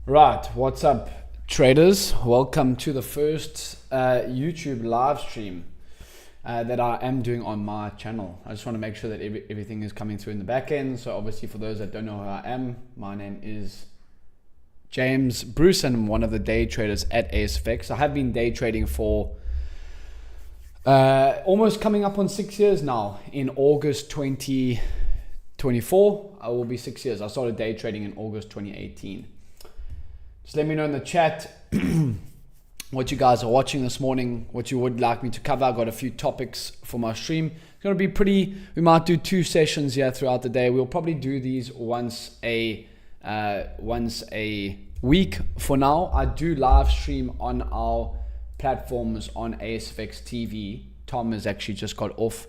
Right, what's up, traders? Welcome to the first YouTube live stream that I am doing on my channel. I just want to make sure that everything is coming through in the back end. So obviously for those that don't know who I am, my name is James Bruce and I'm one of the day traders at ASFX. I have been day trading for almost coming up on 6 years now. In August 2024, I will be 6 years. I started day trading in August 2018. Just let me know in the chat what you guys are watching this morning, what you would like me to cover. I've got a few topics for my stream. It's going to be we might do 2 sessions here throughout the day. We'll probably do these once a week for now. I do live stream on our platforms on ASFX TV. Tom has actually just got off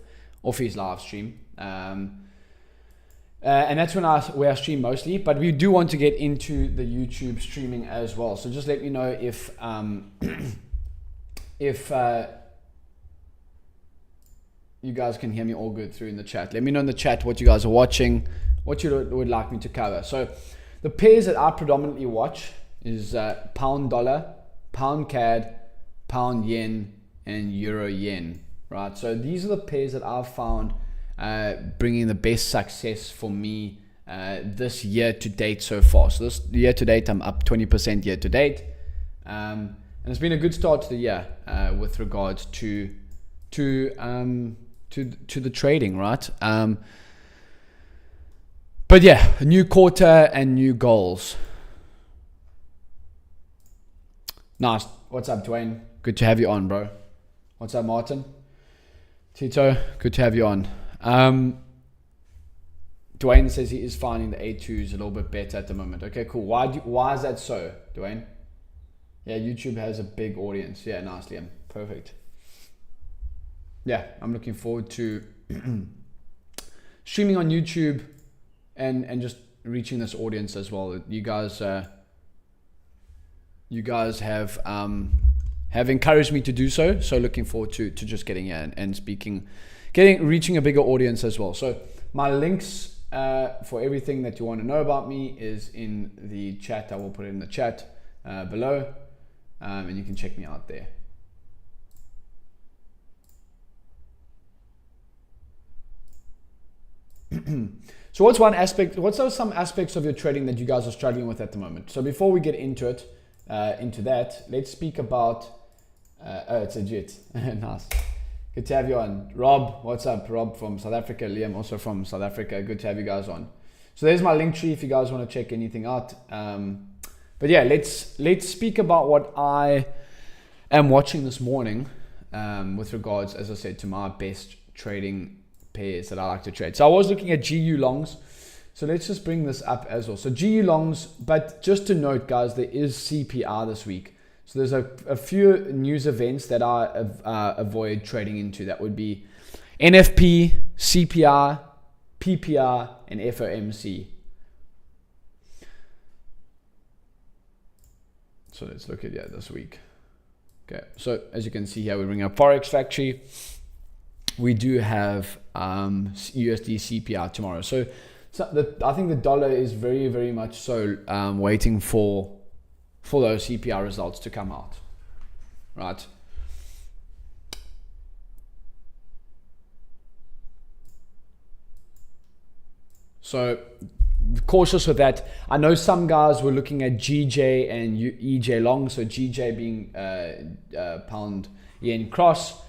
his live stream. And that's where I stream mostly, but we do want to get into the YouTube streaming as well. So just let me know if you guys can hear me all good through in the chat. Let me know in the chat what you guys are watching, what you would like me to cover. So the pairs that I predominantly watch is pound dollar, pound CAD, pound yen, and euro yen, right? So these are the pairs that I've found bringing the best success for me this year to date so far. So this year to date, I'm up 20% year to date, and it's been a good start to the year with regards to the trading, right? But yeah, a new quarter and new goals. Nice. What's up, Dwayne? Good to have you on, bro. What's up, Martin? Tito, good to have you on. Dwayne says he is finding the A2s a little bit better at the moment. Okay, cool. Why is that so, Dwayne? Yeah, YouTube has a big audience. Yeah, nice, Liam. Perfect. Yeah, I'm looking forward to streaming on YouTube and just reaching this audience as well. You guys have encouraged me to do so. So looking forward to just getting here and speaking. Reaching a bigger audience as well. So my links for everything that you want to know about me is in the chat. I will put it in the chat below, and you can check me out there. So what's some aspects of your trading that you guys are struggling with at the moment? So before we get into it, into that, let's speak about. Oh, it's legit. Nice. Good to have you on. Rob, what's up? Rob from South Africa. Liam, also from South Africa. Good to have you guys on. So there's my link tree if you guys want to check anything out. But yeah, let's speak about what I am watching this morning with regards, as I said, to my best trading pairs that I like to trade. So I was looking at GU longs. So let's just bring this up as well. So GU longs, but just to note, guys, there is CPR this week. So there's a few news events that I avoid trading into. That would be NFP, CPR, PPR, and FOMC. So let's look at this week. Okay, so as you can see here, we bring up Forex Factory. We do have USD CPR tomorrow. So I think the dollar is very, very much so waiting for those CPR results to come out, right? So cautious with that. I know some guys were looking at GJ and EJ long, so GJ being pound yen cross,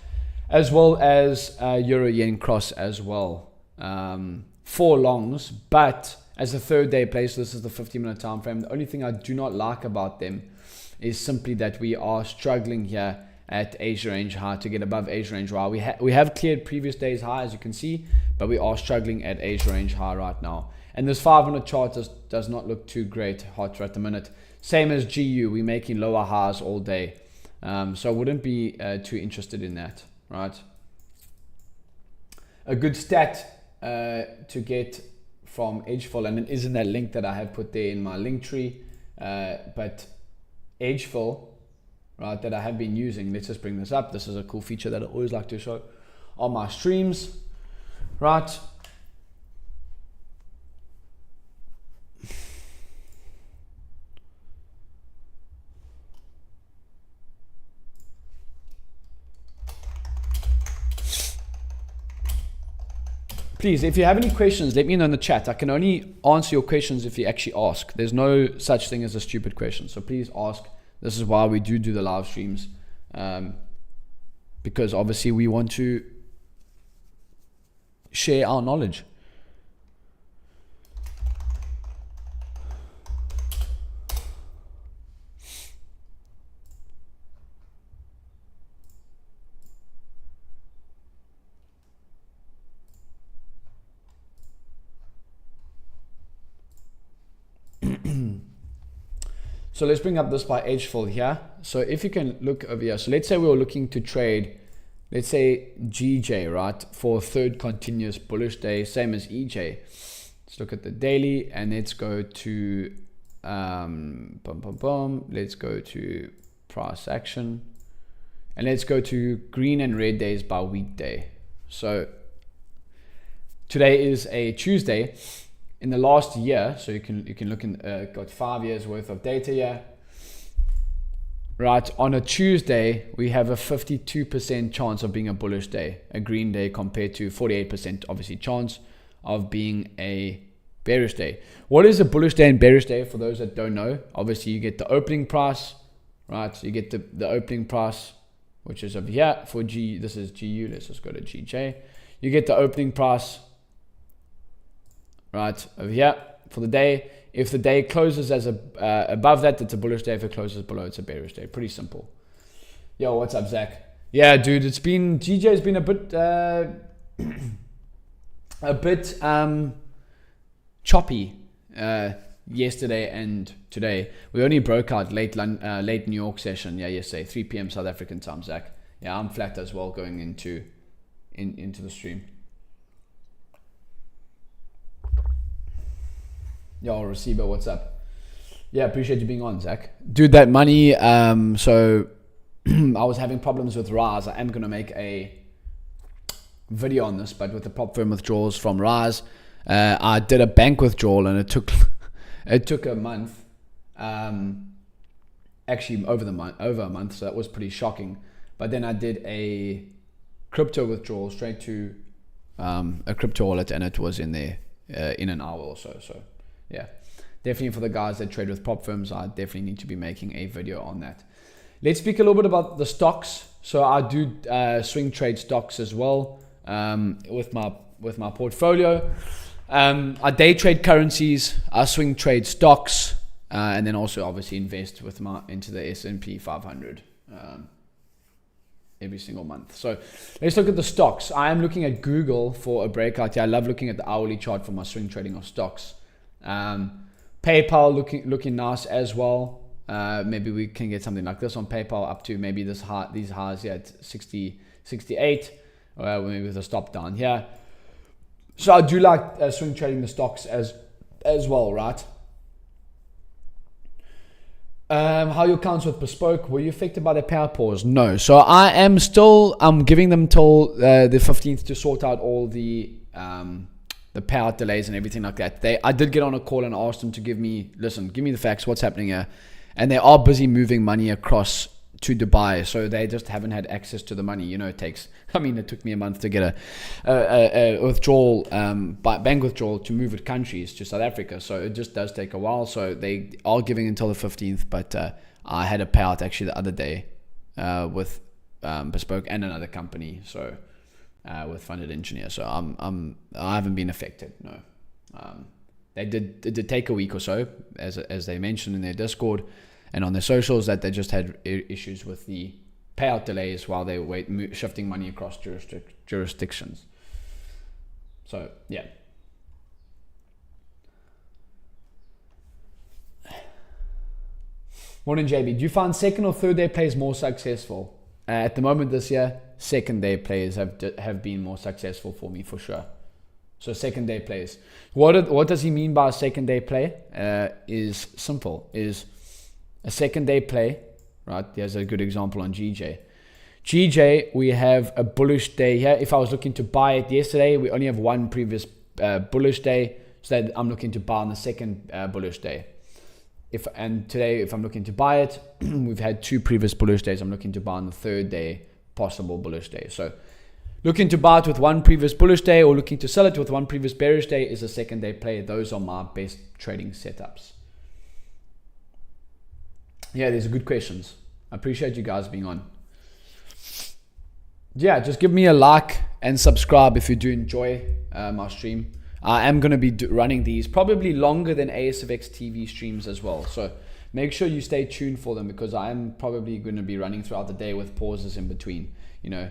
as well as euro yen cross as well, for longs, but as a third day play, so this is the 50-minute time frame. The only thing I do not like about them is simply that we are struggling here at Asia range high to get above Asia range high. We have cleared previous day's high, as you can see, but we are struggling at Asia range high right now. And this 5-minute chart does not look too great hot at the minute. Same as GU, we're making lower highs all day. So I wouldn't be too interested in that, right? A good stat to get from Edgefill, and it is in that link that I have put there in my link tree, but Edgefill, right, that I have been using. Let's just bring this up. This is a cool feature that I always like to show on my streams, right? Please, if you have any questions, let me know in the chat. I can only answer your questions if you actually ask. There's no such thing as a stupid question. So please ask. This is why we do the live streams. Because obviously we want to share our knowledge. So let's bring up this by Edgefield here. So if you can look over here. So let's say we were looking to trade, let's say GJ, right? For a third continuous bullish day, same as EJ. Let's look at the daily and let's go to, let's go to price action. And let's go to green and red days by weekday. So today is a Tuesday. In the last year, so you can look in, got 5 years worth of data here. Right, on a Tuesday, we have a 52% chance of being a bullish day, a green day, compared to 48% obviously chance of being a bearish day. What is a bullish day and bearish day for those that don't know? Obviously, you get the opening price, right? So you get the opening price, which is over here for G. This is GU. Let's just go to GJ. You get the opening price. Right over here for the day. If the day closes as above that, it's a bullish day. If it closes below, it's a bearish day. Pretty simple. Yo, what's up, Zach? Yeah, dude, GJ's been a bit choppy yesterday and today. We only broke out late New York session. Yeah, yesterday 3 p.m. South African time, Zach. Yeah, I'm flat as well going into the stream. Yo, Receiver, what's up? Yeah, appreciate you being on, Zach. Dude, that money, so I was having problems with Rise. I am going to make a video on this, but with the prop firm withdrawals from Rise, I did a bank withdrawal and it took a month, actually over a month, so that was pretty shocking. But then I did a crypto withdrawal straight to a crypto wallet and it was in there in an hour or so. So yeah, definitely for the guys that trade with prop firms, I definitely need to be making a video on that. Let's speak a little bit about the stocks. So I do swing trade stocks as well with my portfolio. I day trade currencies, I swing trade stocks, and then also obviously invest into the S&P 500 every single month. So let's look at the stocks. I am looking at Google for a breakout here. I love looking at the hourly chart for my swing trading of stocks. PayPal looking nice as well. Maybe we can get something like this on PayPal up to maybe these highs here at 60, 68, maybe with a stop down here. So I do like swing trading the stocks as well, right? How your accounts with Bespoke, were you affected by the power pause? No. So I'm giving them till the 15th to sort out all the power delays and everything like that. I did get on a call and asked them to give me the facts, what's happening here. And they are busy moving money across to Dubai, so they just haven't had access to the money. It took me a month to get a withdrawal, bank withdrawal to move it countries to South Africa. So it just does take a while. So they are giving until the 15th, but I had a payout actually the other day with Bespoke and another company. So with Funded Engineer. So I haven't been affected. No. It did take a week or so, as they mentioned in their Discord and on their socials, that they just had issues with the payout delays while they were shifting money across jurisdictions. So yeah. Morning, JB. Do you find second or third day plays more successful? At the moment this year, second day plays have been more successful for me for sure. So second day plays. What does he mean by a second day play? Is simple. Is a second day play, right? There's a good example on GJ. GJ, we have a bullish day here. If I was looking to buy it yesterday, we only have one previous bullish day, so that I'm looking to buy on the second bullish day. Today, if I'm looking to buy it, we've had two previous bullish days. I'm looking to buy on the third day, possible bullish day. So Looking to buy it with one previous bullish day or looking to sell it with one previous bearish day is a second day play. Those are my best trading setups. Yeah, these are good questions. I appreciate you guys being on. Yeah, just give me a like and subscribe if you do enjoy my stream. I am going to be running these probably longer than ASFX TV streams as well. So make sure you stay tuned for them because I am probably going to be running throughout the day with pauses in between, you know.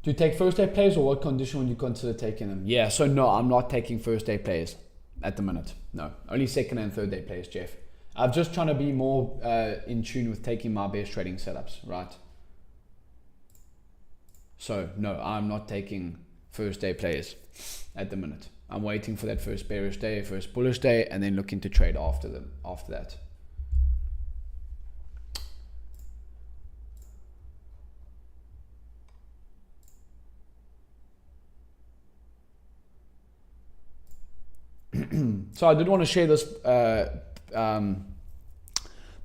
Do you take first day plays or what condition would you consider taking them? Yeah, so no, I'm not taking first day plays at the minute. No, only second and third day plays, Jeff. I'm just trying to be more in tune with taking my best trading setups, right? So no, I'm not taking first day plays at the minute. I'm waiting for that first bearish day, first bullish day, and then looking to trade after that. So I did want to share this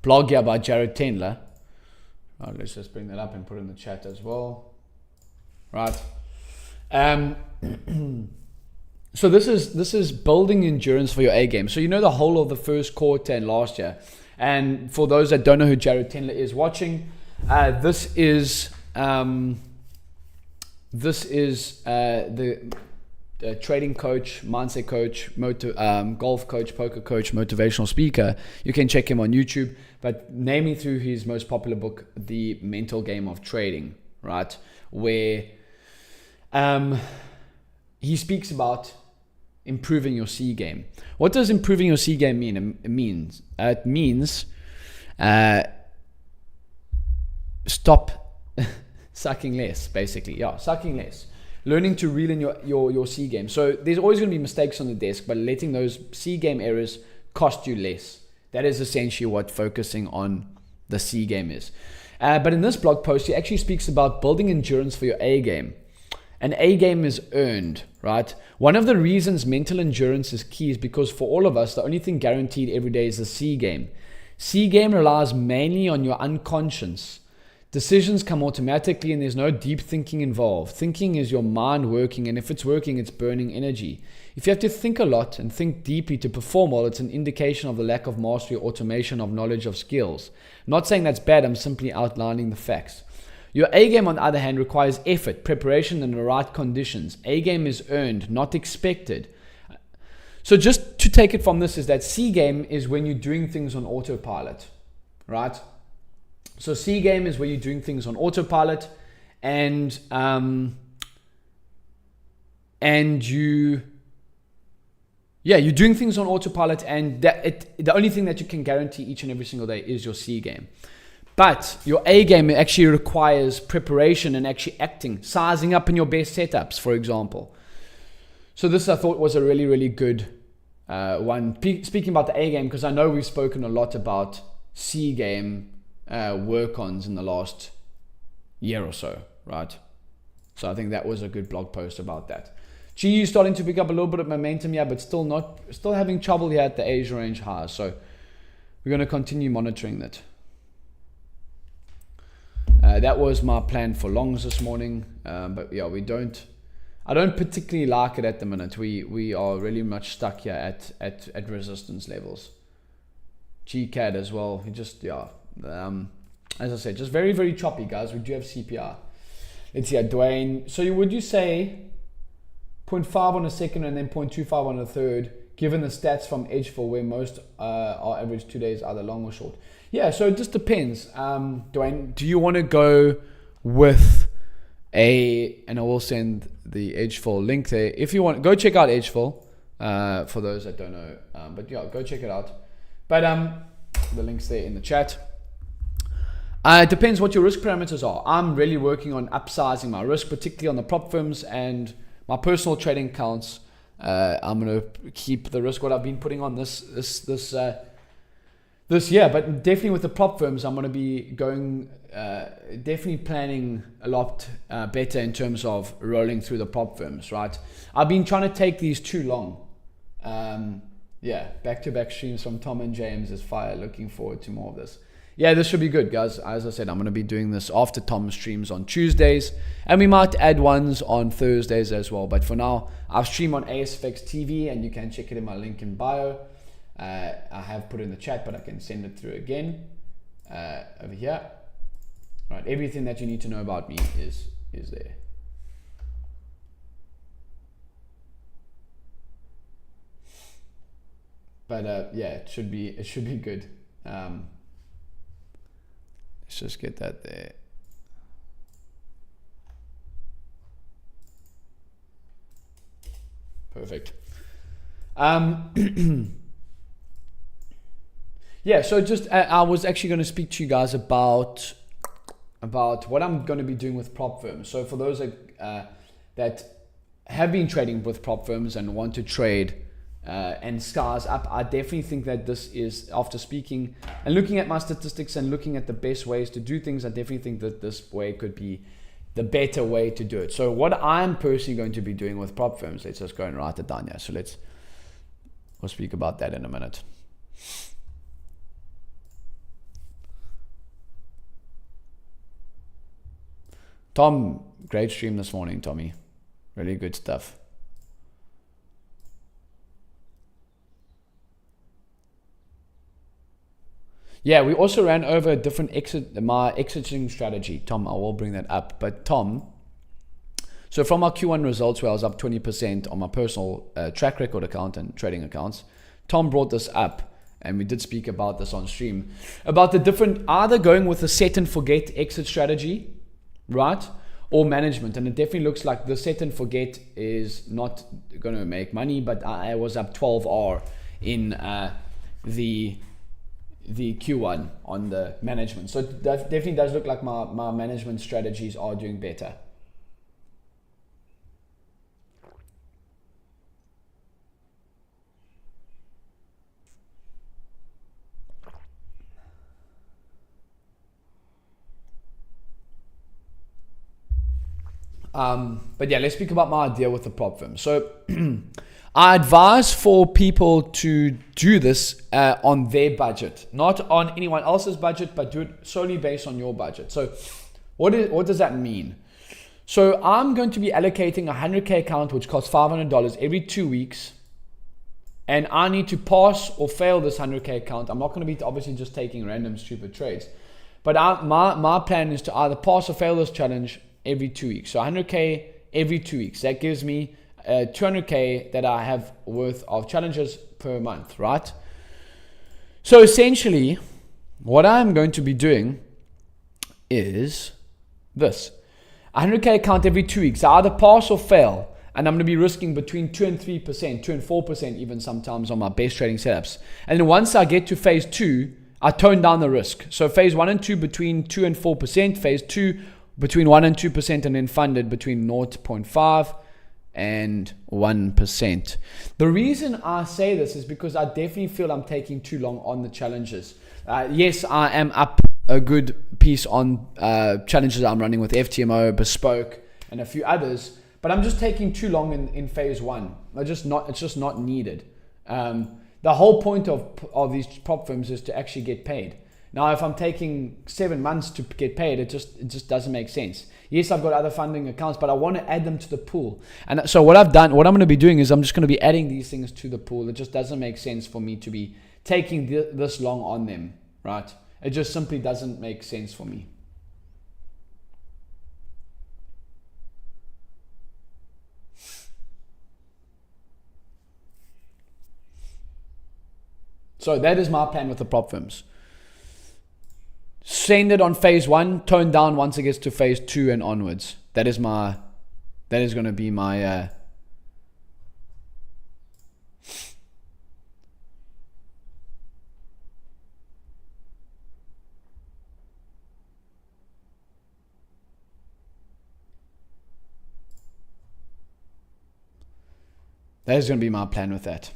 blog here by Jared Tendler. Right, let's just bring that up and put it in the chat as well. Right. So this is building endurance for your A game. So you know the whole of the first quarter and last year. And for those that don't know who Jared Tendler is watching, this is the trading coach, mindset coach, golf coach, poker coach, motivational speaker. You can check him on YouTube, but namely through his most popular book, The Mental Game of Trading, right? Where he speaks about improving your C game. What does improving your C game mean? It means stop sucking less, basically. Yeah, sucking less. Learning to reel in your C game. So there's always going to be mistakes on the desk, but letting those C game errors cost you less. That is essentially what focusing on the C game is. But in this blog post, he actually speaks about building endurance for your A game. An A game is earned, right? One of the reasons mental endurance is key is because for all of us, the only thing guaranteed every day is the C game. C game relies mainly on your unconscious. Decisions come automatically and there's no deep thinking involved. Thinking is your mind working, and if it's working, it's burning energy. If you have to think a lot and think deeply to perform well, it's an indication of the lack of mastery or automation of knowledge of skills. I'm not saying that's bad, I'm simply outlining the facts. Your A game, on the other hand, requires effort, preparation, and the right conditions. A game is earned, not expected. So just to take it from this is that C game is when you're doing things on autopilot, right? So C game is where you're doing things on autopilot, and you're doing things on autopilot, and the only thing that you can guarantee each and every single day is your C game. But your A game actually requires preparation and actually acting, sizing up in your best setups, for example. So this I thought was a really, really good one. Speaking about the A game, because I know we've spoken a lot about C game work-ons in the last year or so, right? So I think that was a good blog post about that. GU starting to pick up a little bit of momentum here, but still having trouble here at the Asia range highs. So we're going to continue monitoring that. That was my plan for longs this morning, but yeah, I don't particularly like it at the minute. We are really much stuck here at resistance levels. GCAD as well. As I said, just very, very choppy, guys. We do have CPR. Let's see, Dwayne. So would you say 0.5 on a second and then 0.25 on a third, given the stats from Edgefield, where most are average 2 days, either long or short? Yeah, so it just depends. Dwayne, do you want to go with and I will send the Edgefield link there. If you want, go check out Edgefield, for those that don't know. But yeah, go check it out. But the links there in the chat. It depends what your risk parameters are. I'm really working on upsizing my risk, particularly on the prop firms and my personal trading accounts. I'm gonna keep the risk what I've been putting on this year, but definitely with the prop firms, I'm gonna be going definitely planning a lot better in terms of rolling through the prop firms. Right, I've been trying to take these too long. Yeah, back-to-back streams from Tom and James is fire. Looking forward to more of this. Yeah, this should be good, guys. As I said, I'm going to be doing this after Tom's streams on Tuesdays, and we might add ones on Thursdays as well. But for now, I'll stream on ASFX TV, and you can check it in my link in bio. I have put it in the chat, but I can send it through again over here. Right, everything that you need to know about me is there. But yeah, it should be good. Let's just get that there. Perfect. Yeah, so just I was actually going to speak to you guys about what I'm going to be doing with prop firms. So for those that have been trading with prop firms and want to trade and scars up, I definitely think that this is, after speaking and looking at my statistics and looking at the best ways to do things, I definitely think that this way could be the better way to do it. So what I'm personally going to be doing with prop firms, let's just go and write it down here. So we'll speak about that in a minute. Tom, great stream this morning, Tommy. Really good stuff. Yeah, we also ran over a different my exiting strategy. Tom, I will bring that up. But Tom, so from our Q1 results where I was up 20% on my personal track record account and trading accounts, Tom brought this up, and we did speak about this on stream, about the different, either going with a set and forget exit strategy, right, or management. And it definitely looks like the set and forget is not going to make money, but I was up 12R in the Q1 on the management. So that definitely does look like my management strategies are doing better. But yeah, let's speak about my idea with the prop firm. So I advise for people to do this on their budget, not on anyone else's budget, but do it solely based on your budget. So what does that mean? So I'm going to be allocating a 100K account, which costs $500 every 2 weeks. And I need to pass or fail this 100K account. I'm not going to be obviously just taking random stupid trades. But my plan is to either pass or fail this challenge every 2 weeks. So 100K every 2 weeks. That gives me 200K that I have worth of challenges per month, right? So essentially, what I'm going to be doing is this. 100K account every 2 weeks. I either pass or fail. And I'm going to be risking between 2 and 3%, 2 and 4% even sometimes on my best trading setups. And then once I get to phase 2, I tone down the risk. So phase 1 and 2 between 2 and 4%, phase 2 between 1 and 2%, and then funded between 0.5 and 1%. The reason I say this is because I definitely feel I'm taking too long on the challenges. Yes, I am up a good piece on challenges I'm running with FTMO, Bespoke, and a few others, but I'm just taking too long in phase 1. It's just not needed. The whole point of these prop firms is to actually get paid. Now, if I'm taking 7 months to get paid, it just doesn't make sense. Yes, I've got other funding accounts, but I want to add them to the pool. And so what I'm going to be doing is I'm just going to be adding these things to the pool. It just doesn't make sense for me to be taking this long on them, right? It just simply doesn't make sense for me. So that is my plan with the prop firms. Send it on phase 1, tone down once it gets to phase 2 and onwards. That is going to be my That is going to be my plan with that.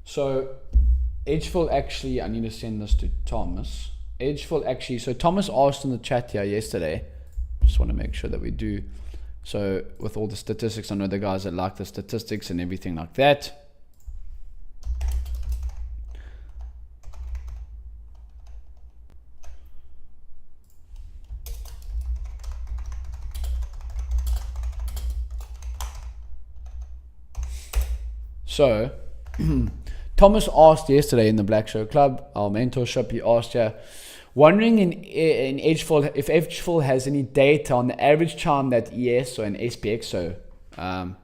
So Edgefield actually, I need to send this to Thomas. Edgefield actually, so Thomas asked in the chat here yesterday, just want to make sure that we do. So with all the statistics, I know the guys that like the statistics and everything like that. So Thomas asked yesterday in the Black Show Club, our mentorship, he asked wondering in Edgefield, if Edgefield has any data on the average time that ES or an SPX, so the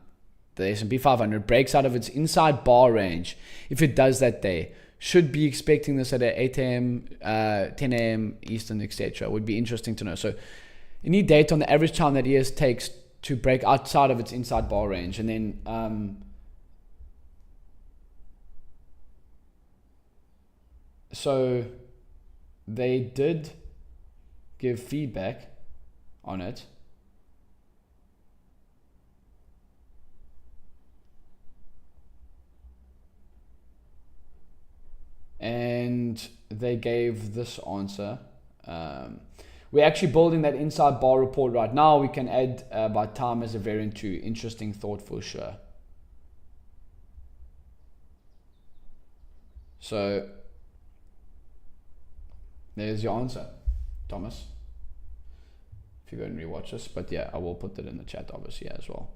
S&P 500 breaks out of its inside bar range. If it does that day, should be expecting this at 8 a.m., 10 a.m. Eastern, etc. Would be interesting to know. So any data on the average time that ES takes to break outside of its inside bar range, and then so they did give feedback on it. And they gave this answer. We're actually building that inside bar report right now. We can add by time as a variant to interesting thought for sure. So there's your answer, Thomas. If you go and rewatch this, but yeah, I will put that in the chat obviously as well.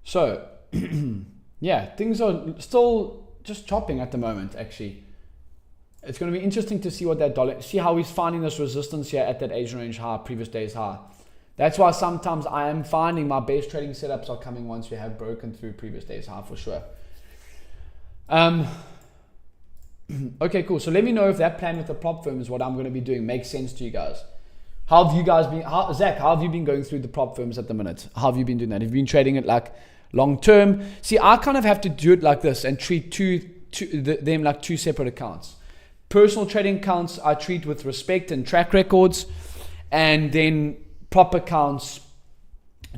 So, yeah, things are still just chopping at the moment, actually. It's going to be interesting to see what that dollar, see how he's finding this resistance here at that Asian range high, previous day's high. That's why sometimes I am finding my base trading setups are coming once we have broken through previous day's high for sure. Okay, cool. So let me know if that plan with the prop firm is what I'm going to be doing makes sense to you guys. How have you guys been, Zach, how have you been going through the prop firms at the minute? How have you been doing that? Have you been trading it like long term? See, I kind of have to do it like this and treat them like two separate accounts. Personal trading accounts I treat with respect and track records, and then prop accounts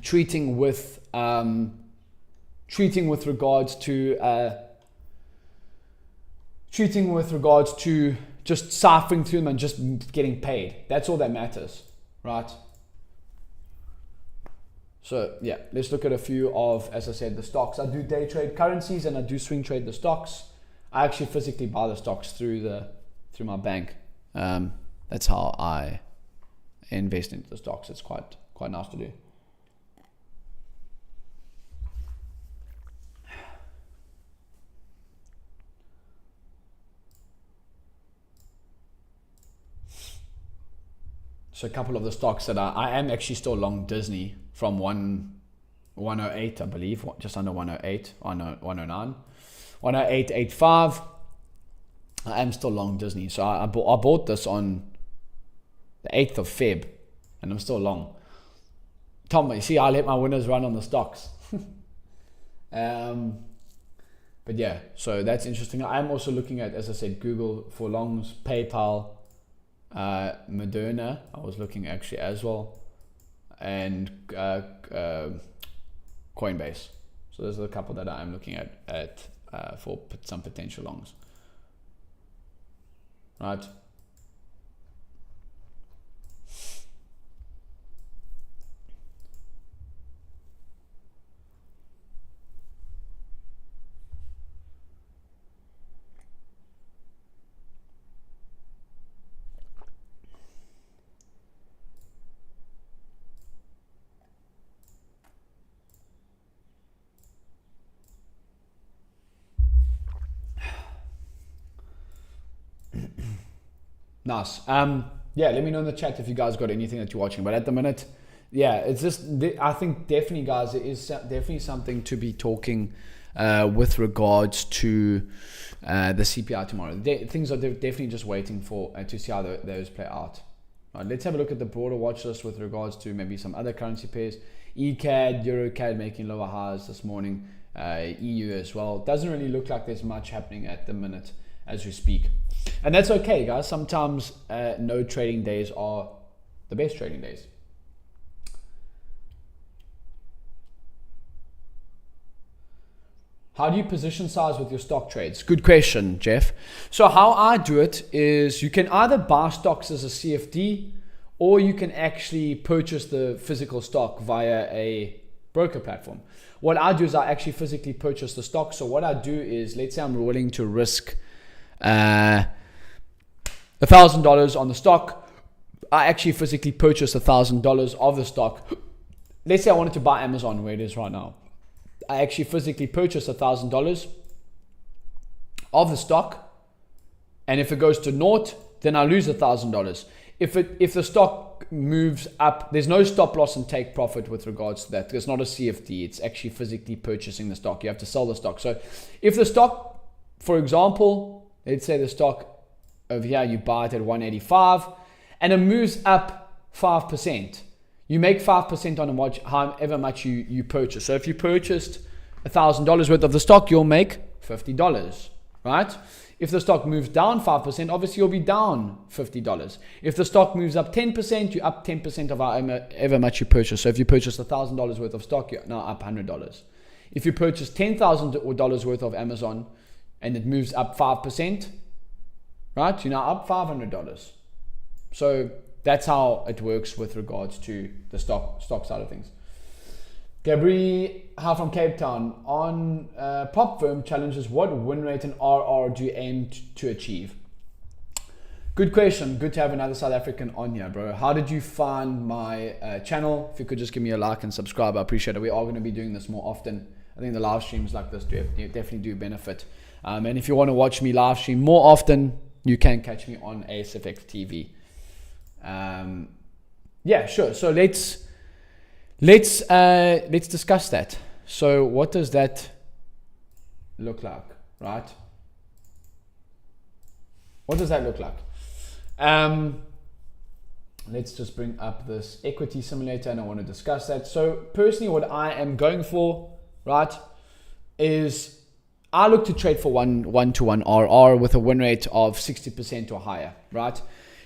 treating with regards to just ciphering through them and just getting paid. That's all that matters, right? So yeah, let's look at a few of, as I said, the stocks. I do day trade currencies and I do swing trade the stocks. I actually physically buy the stocks through my bank. That's how I invest into the stocks. It's quite nice to do. So a couple of the stocks that I am actually still long Disney from 108, I believe, just under 108, 109, 108.85. I am still long Disney. So I bought this on the 8th of Feb, and I'm still long. Tom, you see, I let my winners run on the stocks. But yeah, so that's interesting. I'm also looking at, as I said, Google for longs, PayPal, Moderna, I was looking actually as well, and Coinbase. So those are a couple that I'm looking at for some potential longs. Right. Nice. Yeah, let me know in the chat if you guys got anything that you're watching. But at the minute, yeah, it's just, I think definitely, guys, it is definitely something to be talking with regards to the CPI tomorrow. Things are definitely just waiting for to see how those play out. Right, let's have a look at the broader watch list with regards to maybe some other currency pairs. ECAD, EuroCAD making lower highs this morning. EU as well. Doesn't really look like there's much happening at the minute as we speak. And that's okay, guys. Sometimes no trading days are the best trading days. How do you position size with your stock trades? Good question, Jeff. So how I do it is you can either buy stocks as a CFD or you can actually purchase the physical stock via a broker platform. What I do is I actually physically purchase the stock. So what I do is, let's say I'm willing to risk $1,000 on the stock. I actually physically purchase $1,000 of the stock. Let's say I wanted to buy Amazon where it is right now. I actually physically purchase $1,000 of the stock, and if it goes to naught, then I lose $1,000. If the stock moves up, there's no stop loss and take profit with regards to that. It's not a CFD. It's actually physically purchasing the stock. You have to sell the stock. So if the stock, for example, let's say the stock over here, you buy it at 185 and it moves up 5%. You make 5% on however much you purchase. So if you purchased $1,000 worth of the stock, you'll make $50, right? If the stock moves down 5%, obviously you'll be down $50. If the stock moves up 10%, you're up 10% of however much you purchase. So if you purchase $1,000 worth of stock, you're now up $100. If you purchase $10,000 worth of Amazon and it moves up 5%, right? You're now up $500. So that's how it works with regards to the stock side of things. Gabri How from Cape Town on prop firm challenges. What win rate and RR do you aim to achieve? Good question. Good to have another South African on here, bro. How did you find my channel? If you could just give me a like and subscribe, I appreciate it. We are going to be doing this more often. I think the live streams like this definitely do benefit. And if you want to watch me live stream more often, you can catch me on ASFX TV. Yeah, sure. So let's discuss that. So what does that look like, right? What does that look like? Let's just bring up this equity simulator and I want to discuss that. So personally, what I am going for, right, is I look to trade for 1-to-1 RR with a win rate of 60% or higher, right?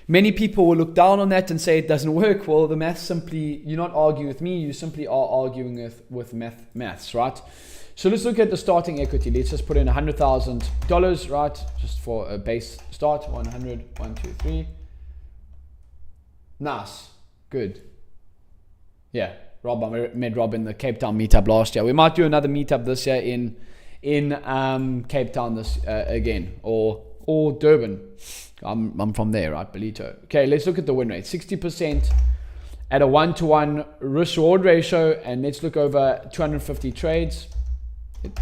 Many people will look down on that and say it doesn't work. Well, the math simply, you're not arguing with me, you simply are arguing with maths, right? So let's look at the starting equity. Let's just put in $100,000, right? Just for a base start, 100, 1, 2, 3. Nice, good. Yeah, Rob, I met Rob in the Cape Town meetup last year. We might do another meetup this year in Cape Town again, or Durban. I'm from there, right? Belito. Okay, let's look at the win rate. 60% at a 1-to-1 risk reward ratio, and let's look over 250 trades.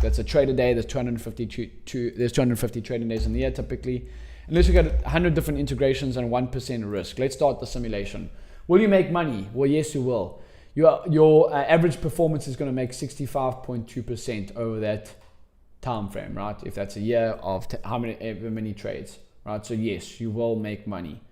That's a trade a day. There's 250 trading days in the year typically. And let's look at 100 different integrations and 1% risk. Let's start the simulation. Will you make money? Well, yes, you will. Your average performance is going to make 65.2% over that time frame, right? If that's a year of however many trades. Right, so yes, you will make money.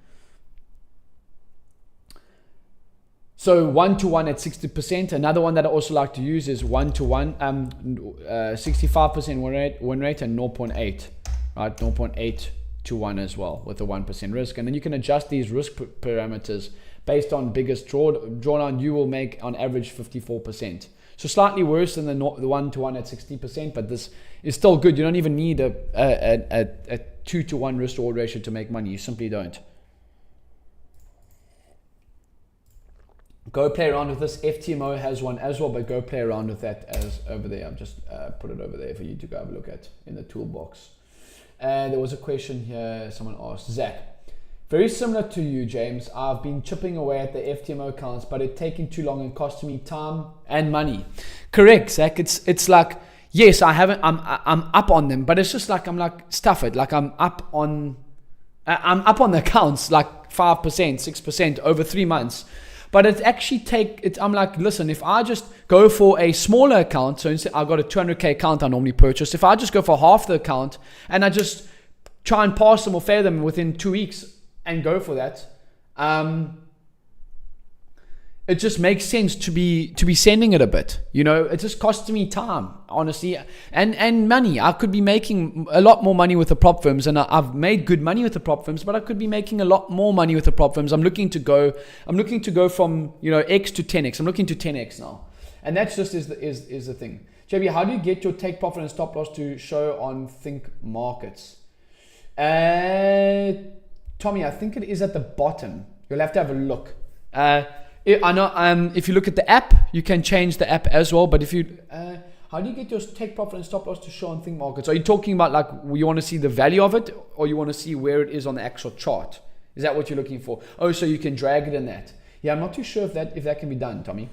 So 1-to-1 at 60%. Another one that I also like to use is 1-to-1, 65% win rate and 0.8, right? 0.8 to 1 as well with the 1% risk. And then you can adjust these risk parameters based on biggest drawdown. You will make on average 54%. So slightly worse than the 1-to-1 at 60%, but this is still good. You don't even need a 2-to-1 risk reward ratio to make money. You simply don't. Go play around with this. FTMO has one as well, but go play around with that as over there. I've just put it over there for you to go have a look at in the toolbox. And there was a question here. Someone asked, Zach, very similar to you, James. I've been chipping away at the FTMO accounts, but it's taking too long and costing me time and money. Correct, Zach. It's like, yes, I'm up on them, but it's just like, I'm like, stuff it. Like I'm up on I'm up on the accounts like 5%, 6% over 3 months. But it actually I'm like, listen, if I just go for a smaller account, so instead I've got a 200K account I normally purchase, if I just go for half the account and I just try and pass them or fair them within 2 weeks and go for that, it just makes sense to be sending it a bit. It just costs me time, honestly, and money. I could be making a lot more money with the prop firms, and I've made good money with the prop firms, but I could be making a lot more money with the prop firms. I'm looking to go from X to 10X. I'm looking to 10X now, and that's just is the thing. JB, how do you get your take profit and stop loss to show on Think Markets? Tommy, I think it is at the bottom. You'll have to have a look. I know. If you look at the app, you can change the app as well. But if you, how do you get your take profit and stop loss to show on Think Markets? Are you talking about like you want to see the value of it, or you want to see where it is on the actual chart? Is that what you're looking for? Oh, so you can drag it in that. Yeah, I'm not too sure if that can be done, Tommy.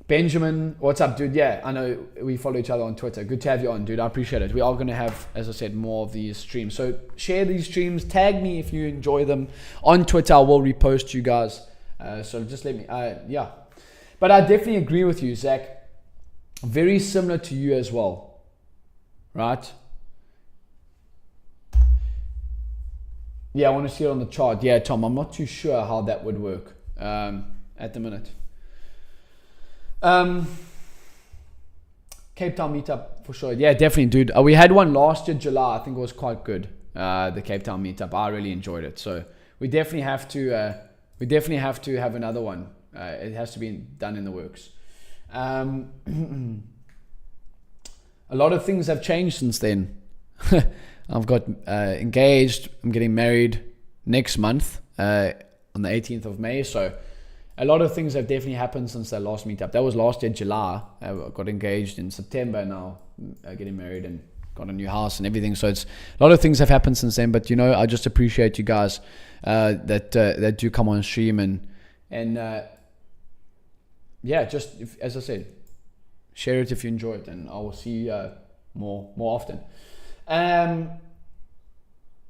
Benjamin, what's up, dude? Yeah, I know we follow each other on Twitter. Good to have you on, dude. I appreciate it. We are going to have, as I said, more of these streams. So share these streams. Tag me if you enjoy them on Twitter. I will repost you guys. So just let me, yeah. But I definitely agree with you, Zach. Very similar to you as well, right? Yeah, I want to see it on the chart. Yeah, Tom, I'm not too sure how that would work at the minute. Cape Town meetup for sure. Yeah, definitely, dude. We had one last year, July. I think it was quite good. The Cape Town meetup. I really enjoyed it. So we definitely have to. We definitely have to have another one. It has to be done in the works. A lot of things have changed since then. I've got engaged. I'm getting married next month on the 18th of May. So a lot of things have definitely happened since that last meetup. That was last year, July. I got engaged in September now, getting married and got a new house and everything. So it's a lot of things have happened since then. But I just appreciate you guys that do come on stream and yeah, just as I said, share it if you enjoy it, and I will see more often.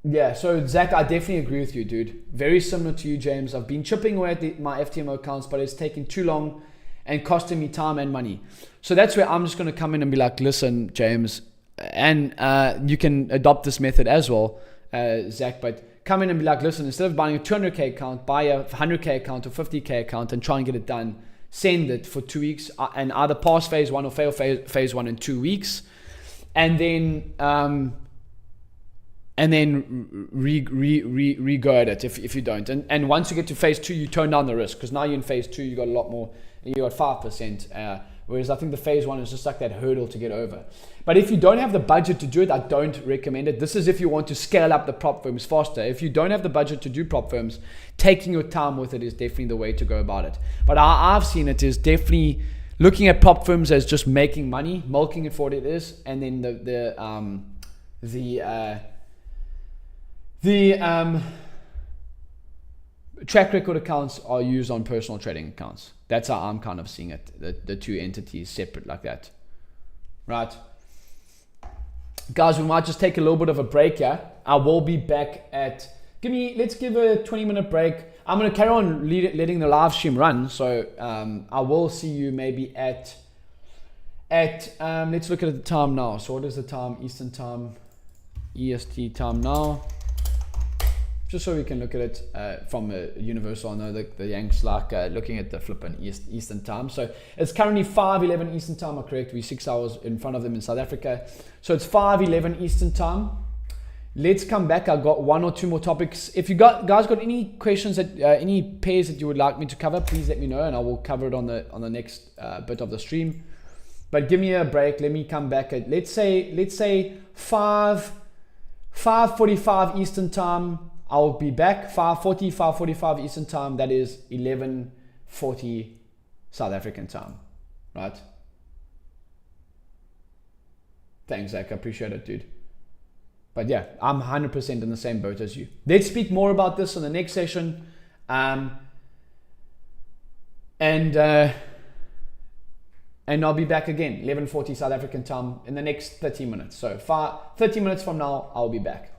Yeah, so Zach, I definitely agree with you, dude. Very similar to you, James. I've been chipping away at my FTMO accounts, but it's taking too long and costing me time and money. So that's where I'm just going to come in and be like, listen, James, and you can adopt this method as well, Zach, but come in and be like, listen, instead of buying a 200K account, buy a 100K account or 50K account and try and get it done. Send it for 2 weeks and either pass phase 1 or fail phase 1 in 2 weeks. And then re-go at it if you don't. And once you get to phase 2, you tone down the risk, because now you're in phase 2, you got a lot more, you got 5%. Whereas I think the phase 1 is just like that hurdle to get over. But if you don't have the budget to do it, I don't recommend it. This is if you want to scale up the prop firms faster. If you don't have the budget to do prop firms, taking your time with it is definitely the way to go about it. But I've seen it is definitely looking at prop firms as just making money, milking it for what it is, and then the track record accounts are used on personal trading accounts. That's how I'm kind of seeing it, the two entities separate like that. Right. Guys, we might just take a little bit of a break here. I will be back let's give a 20-minute break. I'm going to carry on letting the live stream run. So I will see you maybe at let's look at the time now. So what is the time? Eastern time, EST time now. Just so we can look at it from a universal. I know the Yanks like looking at the flipping Eastern time. So it's currently 5:11 Eastern time, am I correct? We're 6 hours in front of them in South Africa. So it's 5:11 Eastern time. Let's come back. I've got 1 or 2 more topics. If you guys got any questions, any pairs that you would like me to cover, please let me know, and I will cover it on the next bit of the stream. But give me a break. Let me come back at let's say 5:45 Eastern time. I'll be back 5:45 Eastern time. That is 11:40 South African time, right? Thanks, Zach. I appreciate it, dude. But yeah, I'm 100% in the same boat as you. Let's speak more about this in the next session. And I'll be back again, 11:40 South African time in the next 30 minutes. So 30 minutes from now, I'll be back.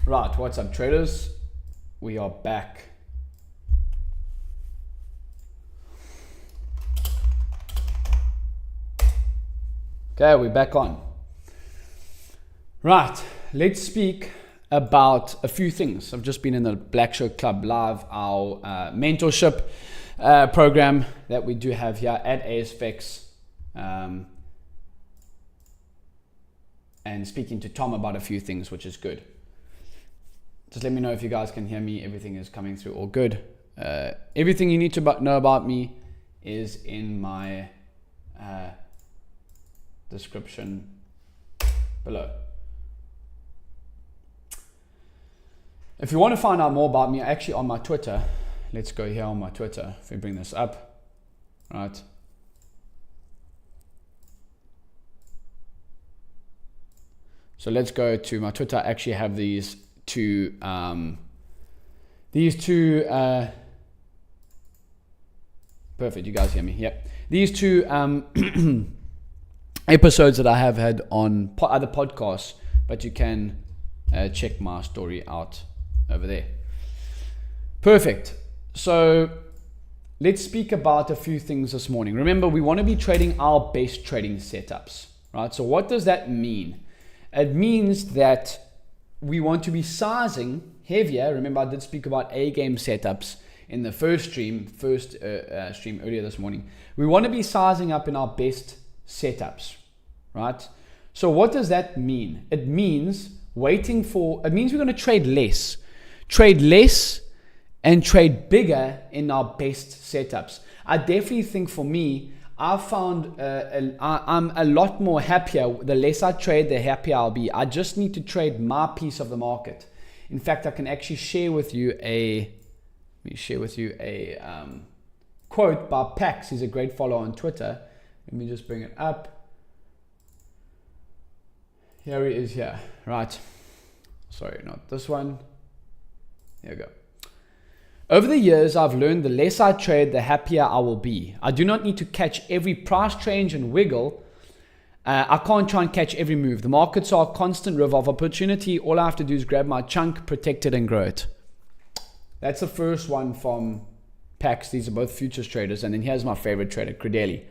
Right, what's up, traders? We are back. Okay, we're back on. Right, let's speak about a few things. I've just been in the Black Shirt Club Live, our mentorship program that we do have here at ASFX, and speaking to Tom about a few things, which is good. Just let me know if you guys can hear me. Everything is coming through all good. Everything you need to know about me is in my description below. If you want to find out more about me, actually on my Twitter, let's go here on my Twitter. If we bring this up, right? So let's go to my Twitter. I actually have these two perfect, you guys hear me? Yep. These two episodes that I have had on other podcasts, but you can check my story out over there. Perfect. So let's speak about a few things this morning. Remember, we want to be trading our best trading setups, right? So what does that mean? It means that we want to be sizing heavier. Remember, I did speak about A-game setups in the first stream earlier this morning. We want to be sizing up in our best setups, right? So what does that mean? It means we're going to trade less and trade bigger in our best setups. I definitely think for me, I found I'm a lot more happier. The less I trade, the happier I'll be. I just need to trade my piece of the market. In fact, I can actually share with you a quote by Pax. He's a great follower on Twitter. Let me just bring it up. Here he is here. Right. Sorry, not this one. Here we go. Over the years, I've learned the less I trade, the happier I will be. I do not need to catch every price change and wiggle. I can't try and catch every move. The markets are a constant river of opportunity. All I have to do is grab my chunk, protect it, and grow it. That's the first one from Pax. These are both futures traders. And then here's my favorite trader, Credeli.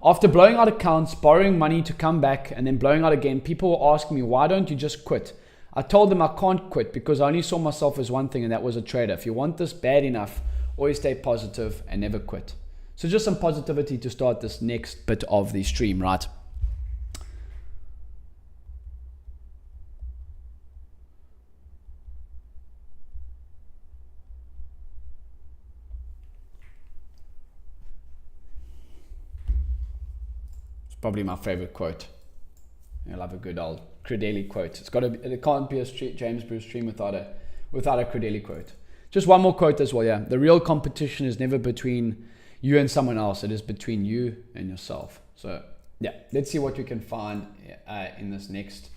After blowing out accounts, borrowing money to come back, and then blowing out again, people were asking me, why don't you just quit? I told them I can't quit because I only saw myself as one thing, and that was a trader. If you want this bad enough, always stay positive and never quit. So just some positivity to start this next bit of the stream, right? It's probably my favorite quote. I love a good old Credeli quote. It can't be a James Bruce stream without a Credeli quote. Just one more quote as well. Yeah, the real competition is never between you and someone else. It is between you and yourself. So yeah, let's see what we can find in this next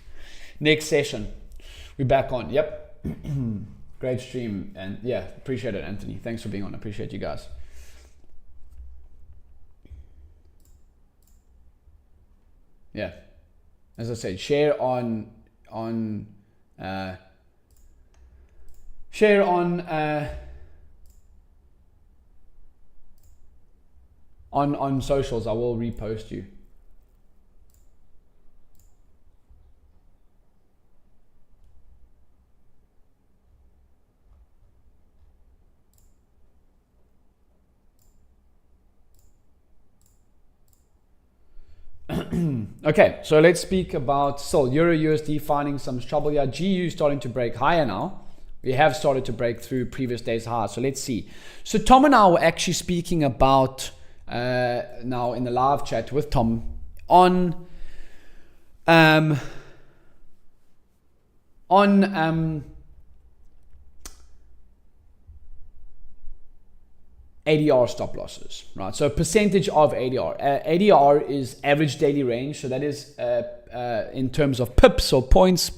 session. We're back on. Yep, great stream, and yeah, appreciate it, Anthony. Thanks for being on. Appreciate you guys. Yeah. As I said, share on socials. I will repost you. Okay, so let's speak about still Euro USD finding some trouble here. GU starting to break higher now. We have started to break through previous day's highs. So let's see. So Tom and I were actually speaking about now in the live chat with Tom on ADR stop losses, right? So percentage of ADR. ADR is average daily range. So that is in terms of pips or points.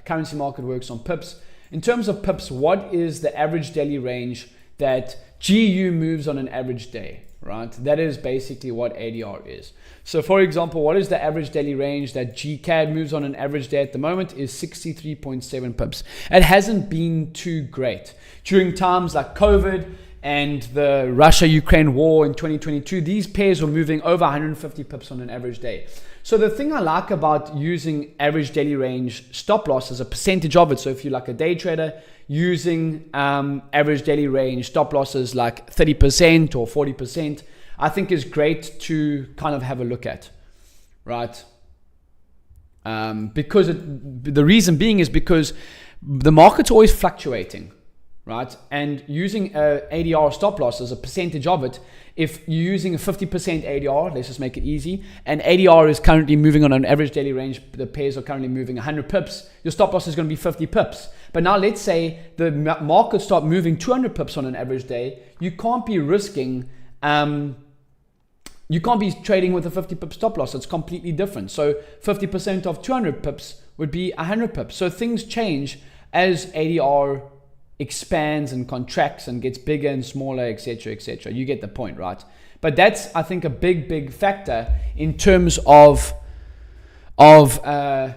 Currency market works on pips. In terms of pips, what is the average daily range that GU moves on an average day, right? That is basically what ADR is. So for example, what is the average daily range that GCAD moves on an average day at the moment is 63.7 pips. It hasn't been too great. During times like COVID and the Russia-Ukraine war in 2022, these pairs were moving over 150 pips on an average day. So the thing I like about using average daily range stop loss is a percentage of it. So if you're like a day trader, using average daily range stop losses like 30% or 40%, I think is great to kind of have a look at, right? Because the reason being is because the market's always fluctuating, right? And using a ADR stop loss as a percentage of it, if you're using a 50% ADR, let's just make it easy, and ADR is currently moving on an average daily range, the pairs are currently moving 100 pips, your stop loss is going to be 50 pips. But now let's say the market start moving 200 pips on an average day, you can't be risking, you can't be trading with a 50 pip stop loss. It's completely different. So 50% of 200 pips would be 100 pips. So things change as ADR expands and contracts and gets bigger and smaller, etc., etc. You get the point, right? But that's, I think, a big factor in terms of ADR,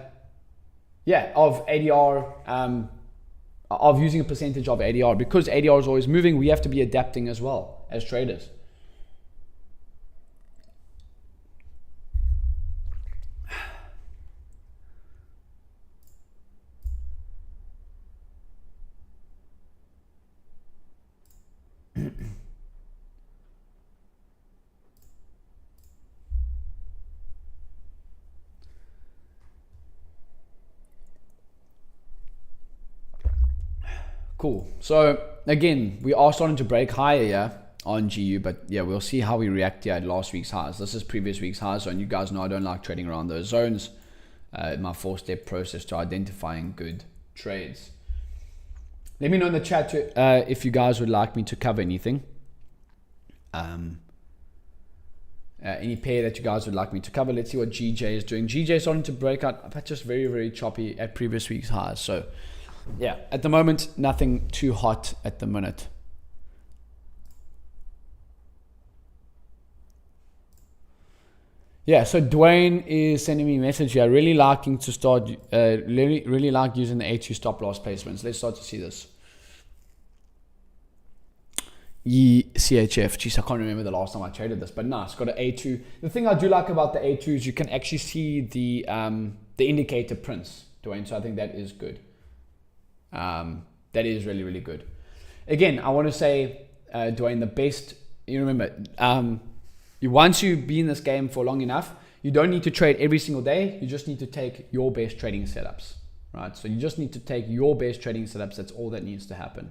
of using a percentage of ADR. Because ADR is always moving, we have to be adapting as well as traders. Cool. So again, we are starting to break higher here on GU, but yeah, we'll see how we react here at last week's highs. This is previous week's highs, and you guys know I don't like trading around those zones. My 4-step process to identifying good trades. Let me know in the chat if you guys would like me to cover anything. Any pair that you guys would like me to cover. Let's see what GJ is doing. GJ is starting to break out, but just very choppy at previous week's highs. So yeah, at the moment, nothing too hot at the minute. Yeah, so Dwayne is sending me a message here. Really liking to start, really like using the A2 stop loss placements. Let's start to see this. CHF. Jeez, I can't remember the last time I traded this, but no, it's got an A2. The thing I do like about the A2 is you can actually see the indicator prints, Dwayne. So I think that is good. That is really good. Again, I want to say, Dwayne, the best. You remember, once you be in this game for long enough, you don't need to trade every single day. You just need to take your best trading setups, right? So you just need to take your best trading setups. That's all that needs to happen.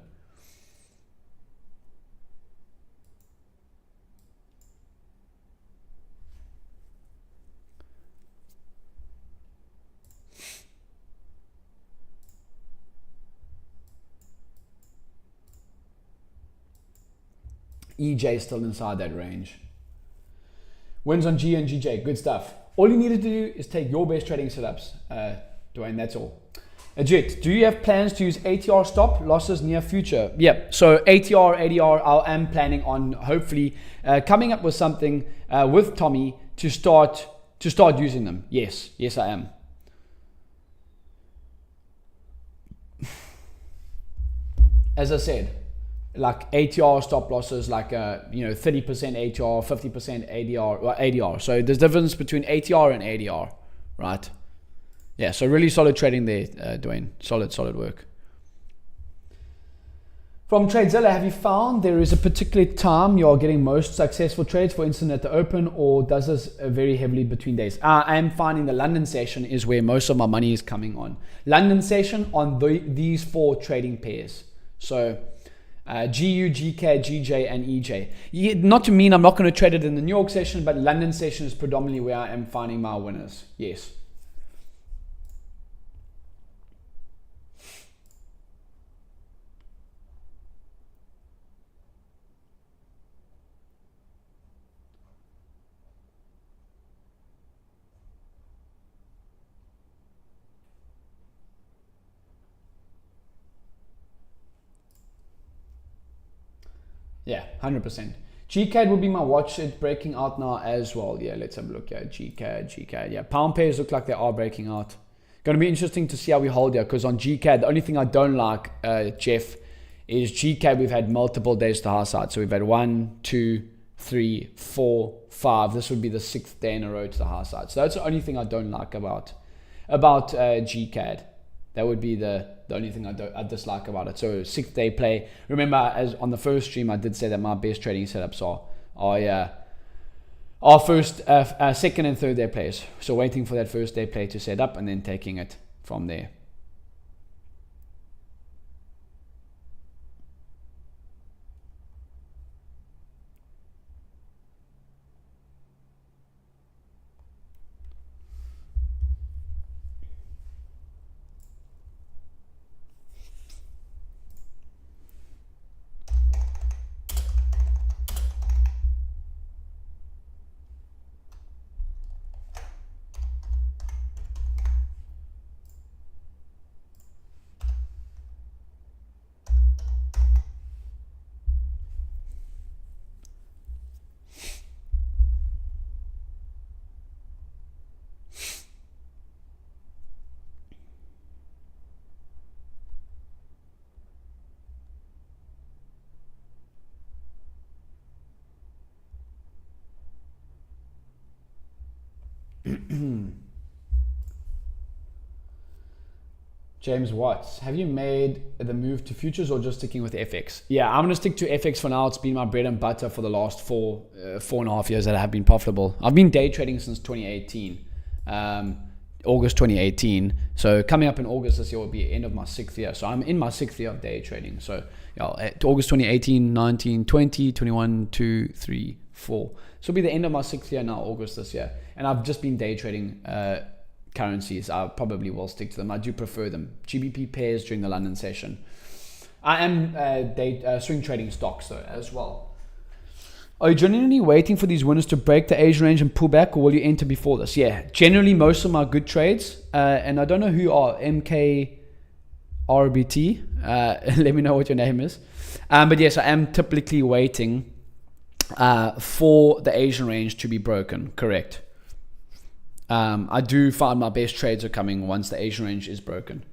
EJ is still inside that range. Wins on G and GJ, good stuff. All you need to do is take your best trading setups, Dwayne, that's all. Ajit, do you have plans to use ATR stop losses near future? Yep, so ATR, ADR, I am planning on hopefully coming up with something with Tommy to start using them. Yes, I am. As I said, like ATR stop losses, like 30% ATR, 50% ADR. So there's difference between ATR and ADR, right? Yeah, so really solid trading there, Dwayne. Solid work. From Tradezilla, have you found there is a particular time you are getting most successful trades, for instance at the open, or does this vary heavily between days? I am finding the London session is where most of my money is coming on. London session on these 4 trading pairs. So GU, GK, GJ, and EJ. Not to mean I'm not going to trade it in the New York session, but London session is predominantly where I am finding my winners. Yes. Yeah, 100%. GCAD would be my watch. It's breaking out now as well. Yeah, let's have a look here. GCAD. Yeah, pound pairs look like they are breaking out. Going to be interesting to see how we hold here, because on GCAD, the only thing I don't like, Jeff, is GCAD. We've had multiple days to the high side. So we've had 1, 2, 3, 4, 5. This would be the 6th day in a row to the high side. So that's the only thing I don't like about GCAD. That would be the only thing I dislike about it. So 6th day play. Remember, as on the first stream, I did say that my best trading setups are first, second and third day plays. So waiting for that first day play to set up and then taking it from there. James Watts, have you made the move to futures or just sticking with FX? Yeah, I'm going to stick to FX for now. It's been my bread and butter for the last 4.5 years that I have been profitable. I've been day trading since 2018, August 2018. So coming up in August this year will be the end of my 6th year. So I'm in my 6th year of day trading. So August 2018, 19, 20, 21, 2, 3, 4. So it'll be the end of my 6th year now, August this year. And I've just been day trading currencies. I probably will stick to them. I do prefer them. GBP pairs during the London session. I am swing trading stocks though as well. Are you genuinely waiting for these winners to break the Asian range and pull back, or will you enter before this? Yeah, generally most of my good trades, and I don't know who you are, MKRBT, let me know what your name is. But yes, I am typically waiting for the Asian range to be broken, correct. I do find my best trades are coming once the Asian range is broken.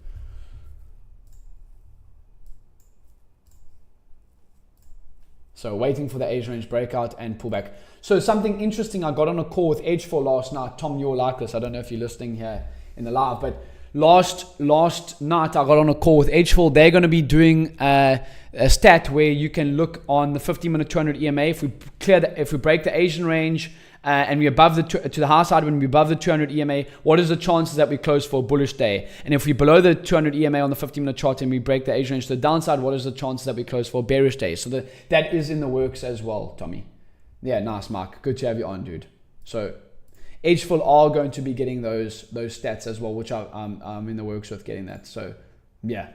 So waiting for the Asian range breakout and pullback. So something interesting, I got on a call with H4 last night. Tom, you'll like this. I don't know if you're listening here in the live, but last night I got on a call with H4. They're going to be doing a stat where you can look on the 50-minute 200 EMA. If we break the Asian range, and we're above to the high side, when we're above the 200 EMA, what is the chances that we close for a bullish day? And if we're below the 200 EMA on the 50-minute chart and we break the Asian range to the downside, what is the chances that we close for a bearish day? So that is in the works as well, Tommy. Yeah, nice, Mark. Good to have you on, dude. So H-Full are going to be getting those stats as well, which I'm in the works with getting that. So yeah.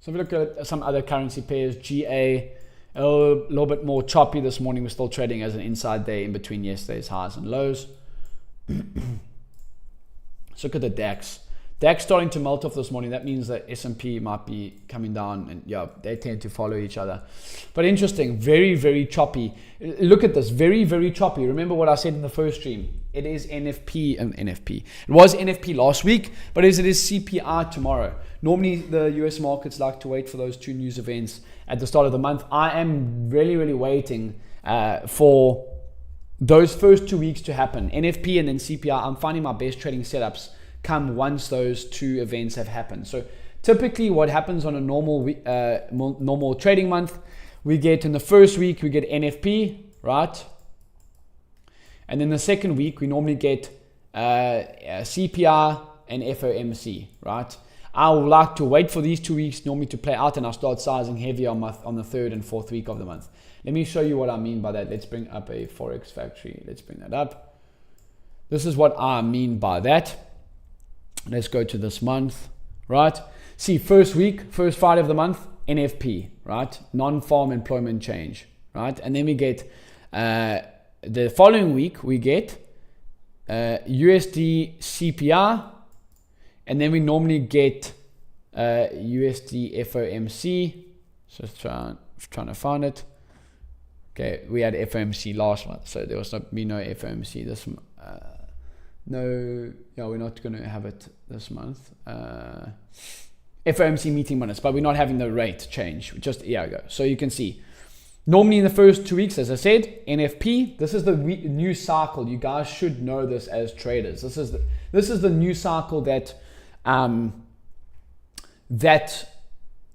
So if we look at some other currency pairs, GA, a little bit more choppy this morning. We're still trading as an inside day in between yesterday's highs and lows. Let's look at the DAX. DAX starting to melt off this morning. That means that S&P might be coming down, and yeah, they tend to follow each other. But interesting, very, very choppy. Look at this, very, very choppy. Remember what I said in the first stream. It is NFP and NFP. It was NFP last week, but as it is CPI tomorrow. Normally the US markets like to wait for those two news events at the start of the month. I am really, really waiting for those first 2 weeks to happen. NFP and then CPI. I'm finding my best trading setups come once those two events have happened. So typically what happens on a normal trading month, we get in the first week, we get NFP, right? And then the second week, we normally get CPI and FOMC, right? I would like to wait for these 2 weeks normally to play out, and I'll start sizing heavier on the third and fourth week of the month. Let me show you what I mean by that. Let's bring up a Forex Factory. Let's bring that up. This is what I mean by that. Let's go to this month, right? See, first week, first Friday of the month, NFP, right? Non-farm employment change, right? And then we get The following week we get USD CPI, and then we normally get USD FOMC. So trying to find it. Okay, we had FOMC last month, so there was no FOMC this month. We're not going to have it this month. FOMC meeting minutes, but we're not having the rate change just a year ago. So you can see, normally in the first 2 weeks, as I said, NFP, this is the new cycle. You guys should know this as traders. This is the new cycle that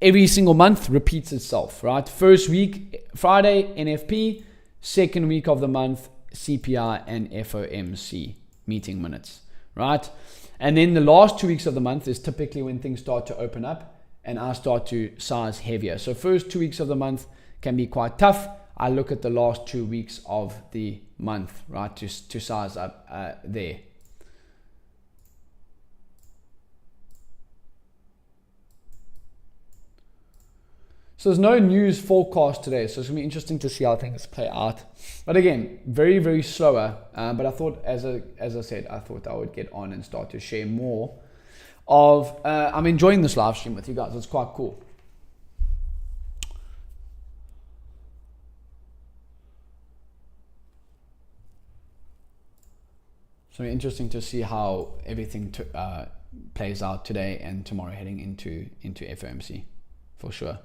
every single month repeats itself, right? First week, Friday, NFP. Second week of the month, CPI and FOMC meeting minutes, right? And then the last 2 weeks of the month is typically when things start to open up and I start to size heavier. So first 2 weeks of the month can be quite tough. I look at the last 2 weeks of the month, right, to size up there. So there's no news forecast today, so it's going to be interesting to see how things play out. But again, very, very slower. But I thought, as I said, I thought I would get on and start to share more of... I'm enjoying this live stream with you guys. It's quite cool. So interesting to see how everything plays out today and tomorrow heading into FOMC, for sure.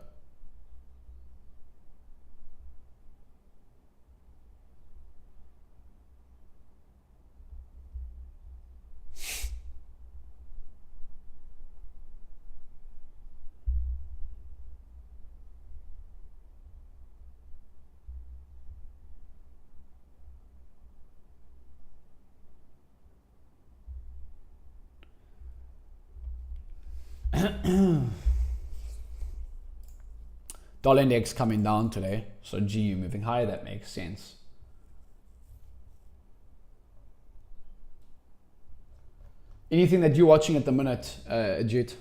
Dollar index coming down today, so GU moving higher. That makes sense. Anything that you're watching at the minute, Ajit?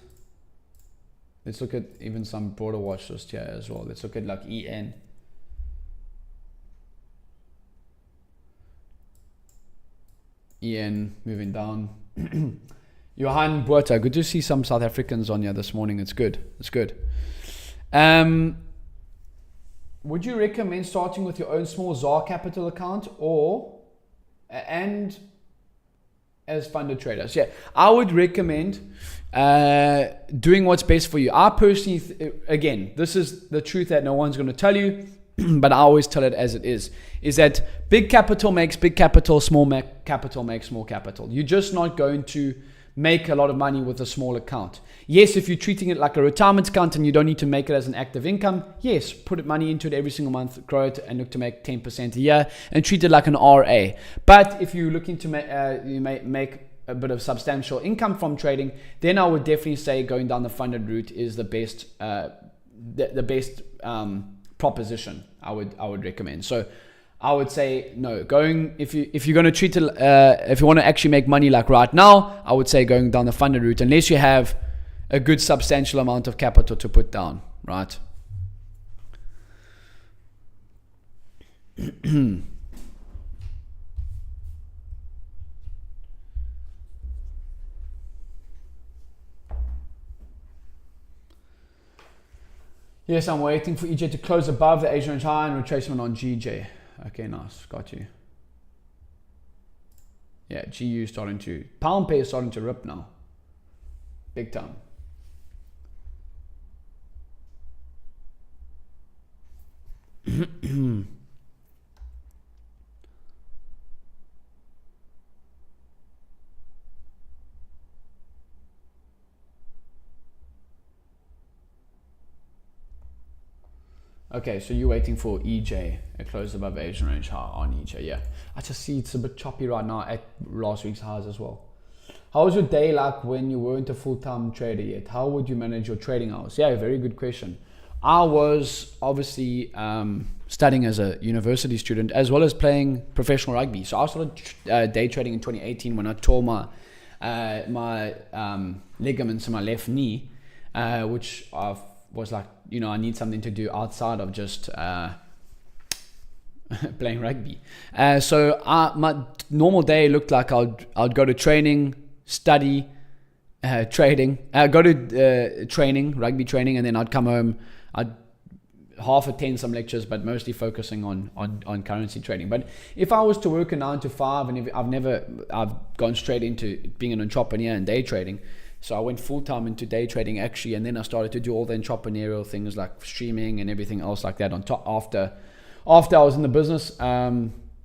Let's look at even some broader watch list here as well. Let's look at like EN. EN moving down. Johan Buerta, good to see some South Africans on here this morning. It's good. It's good. Would you recommend starting with your own small ZAR Capital account and as funded traders? Yeah, I would recommend doing what's best for you. I personally, again, this is the truth that no one's going to tell you, but I always tell it as it is that big capital makes big capital, small capital makes small capital. You're just not going to make a lot of money with a small account. Yes, if you're treating it like a retirement account and you don't need to make it as an active income, yes, put money into it every single month, grow it, and look to make 10% a year and treat it like an RA. But if you're looking to make a bit of substantial income from trading, then I would definitely say going down the funded route is the best proposition I would recommend. So I would say no. If you're going to treat it, if you want to actually make money like right now, I would say going down the funded route, unless you have a good substantial amount of capital to put down, right? Yes, I'm waiting for EJ to close above the Asian range high and retracement on GJ. Okay, nice. Got you. Yeah, GU starting to... Pound pay is starting to rip now. Big time. Okay, so you're waiting for EJ, a close above Asian range high on EJ, yeah. I just see it's a bit choppy right now at last week's highs as well. How was your day like when you weren't a full-time trader yet? How would you manage your trading hours? Yeah, very good question. I was obviously studying as a university student as well as playing professional rugby. So I started day trading in 2018 when I tore my ligaments in my left knee, which was like, I need something to do outside of just playing rugby. So my normal day looked like I'd go to training, study, trading, go to training, rugby training, and then I'd come home. I'd half attend some lectures, but mostly focusing on currency trading. But if I was to work a 9 to 5, and if I've gone straight into being an entrepreneur and day trading. So I went full time into day trading actually, and then I started to do all the entrepreneurial things like streaming and everything else like that on top after I was in the business.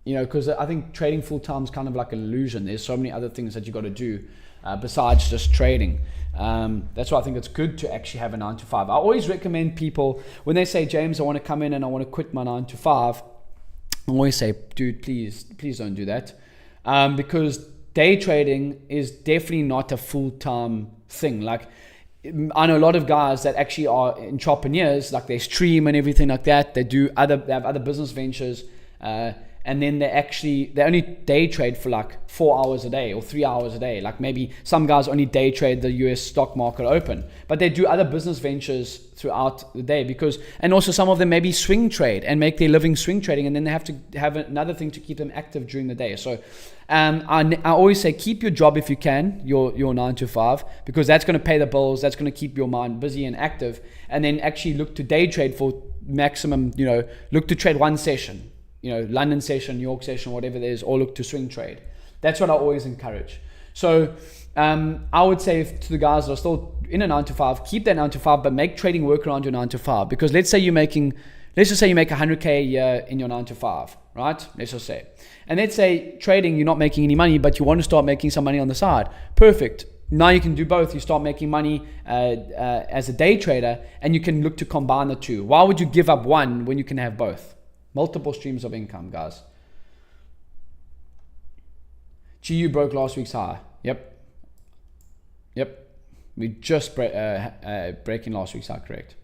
Because I think trading full time is kind of like an illusion. There's so many other things that you got to do besides just trading. That's why I think it's good to actually have a 9 to 5. I always recommend people when they say, James, I want to come in and I want to quit my 9 to 5. I always say, dude, please don't do that, because day trading is definitely not a full-time thing. Like, I know a lot of guys that actually are entrepreneurs, like they stream and everything like that. They have other business ventures, and then they only day trade for like 4 hours a day or 3 hours a day. Like maybe some guys only day trade the US stock market open, but they do other business ventures throughout the day and also some of them maybe swing trade and make their living swing trading, and then they have to have another thing to keep them active during the day. So I always say keep your job if you can, your 9 to 5, because that's going to pay the bills, that's going to keep your mind busy and active, and then actually look to day trade for maximum, look to trade one session, London session, New York session, whatever it is, or look to swing trade. That's what I always encourage. So I would say to the guys that are still in a 9 to 5, keep that 9 to 5, but make trading work around your 9 to 5. Because let's say you make 100K a year in your 9 to 5, right? Let's just say. And let's say trading, you're not making any money, but you want to start making some money on the side. Perfect. Now you can do both. You start making money as a day trader, and you can look to combine the two. Why would you give up one when you can have both? Multiple streams of income, guys. GU broke last week's high. Yep. We just breaking last week's high, correct.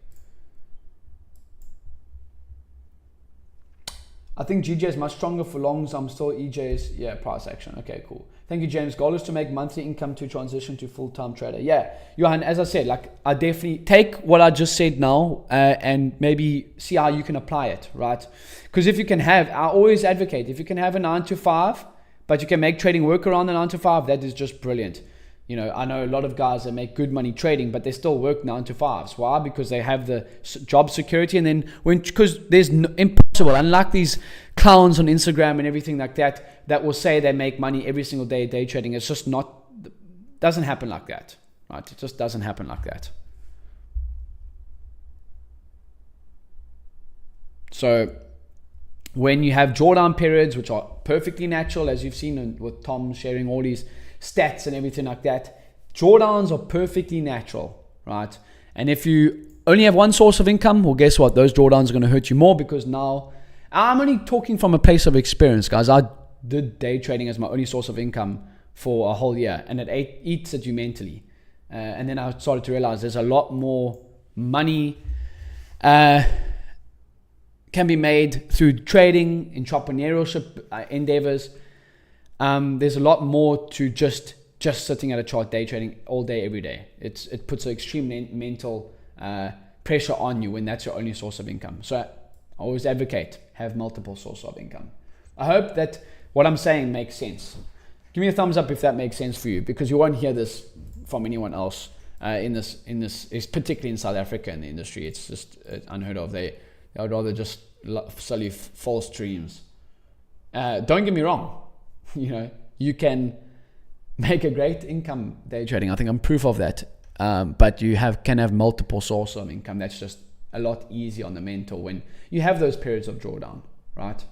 I think GJ is much stronger for longs. I'm still EJ's, price action. Okay, cool. Thank you, James. Goal is to make monthly income to transition to full-time trader. Yeah, Johan, as I said, I definitely take what I just said now and maybe see how you can apply it, right? Because I always advocate, if you can have a 9 to 5, but you can make trading work around the 9 to 5, that is just brilliant. I know a lot of guys that make good money trading, but they still work 9 to 5s. Why? Because they have the job security, and then because there's impossible, unlike these clowns on Instagram and everything like that will say they make money every single day trading. It's just doesn't happen like that, right? It just doesn't happen like that. So when you have drawdown periods, which are perfectly natural, as you've seen with Tom sharing all these stats and everything like that, drawdowns are perfectly natural, right? And if you only have one source of income, well, guess what? Those drawdowns are going to hurt you more, because now I'm only talking from a place of experience, guys. I did day trading as my only source of income for a whole year, and it eats at you mentally. And then I started to realize there's a lot more money can be made through trading, entrepreneurship endeavors. There's a lot more to just sitting at a chart day trading all day, every day. It puts an extreme mental pressure on you when that's your only source of income. So I always advocate, have multiple sources of income. I hope that what I'm saying makes sense. Give me a thumbs up if that makes sense for you, because you won't hear this from anyone else in this, particularly in South Africa in the industry. It's just unheard of. They would rather just sell you false dreams. Don't get me wrong. You can make a great income day trading. I think I'm proof of that. But you can have multiple sources of income. That's just a lot easier on the mental when you have those periods of drawdown, right?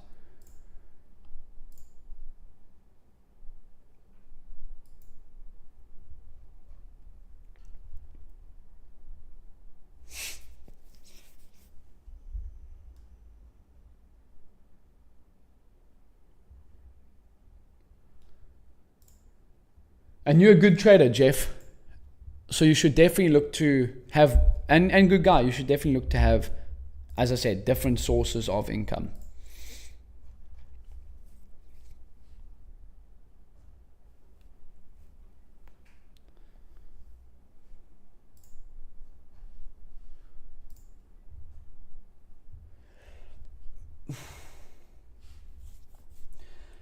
And you're a good trader, Jeff. So you should definitely look to have, and good guy, you should definitely look to have, as I said, different sources of income.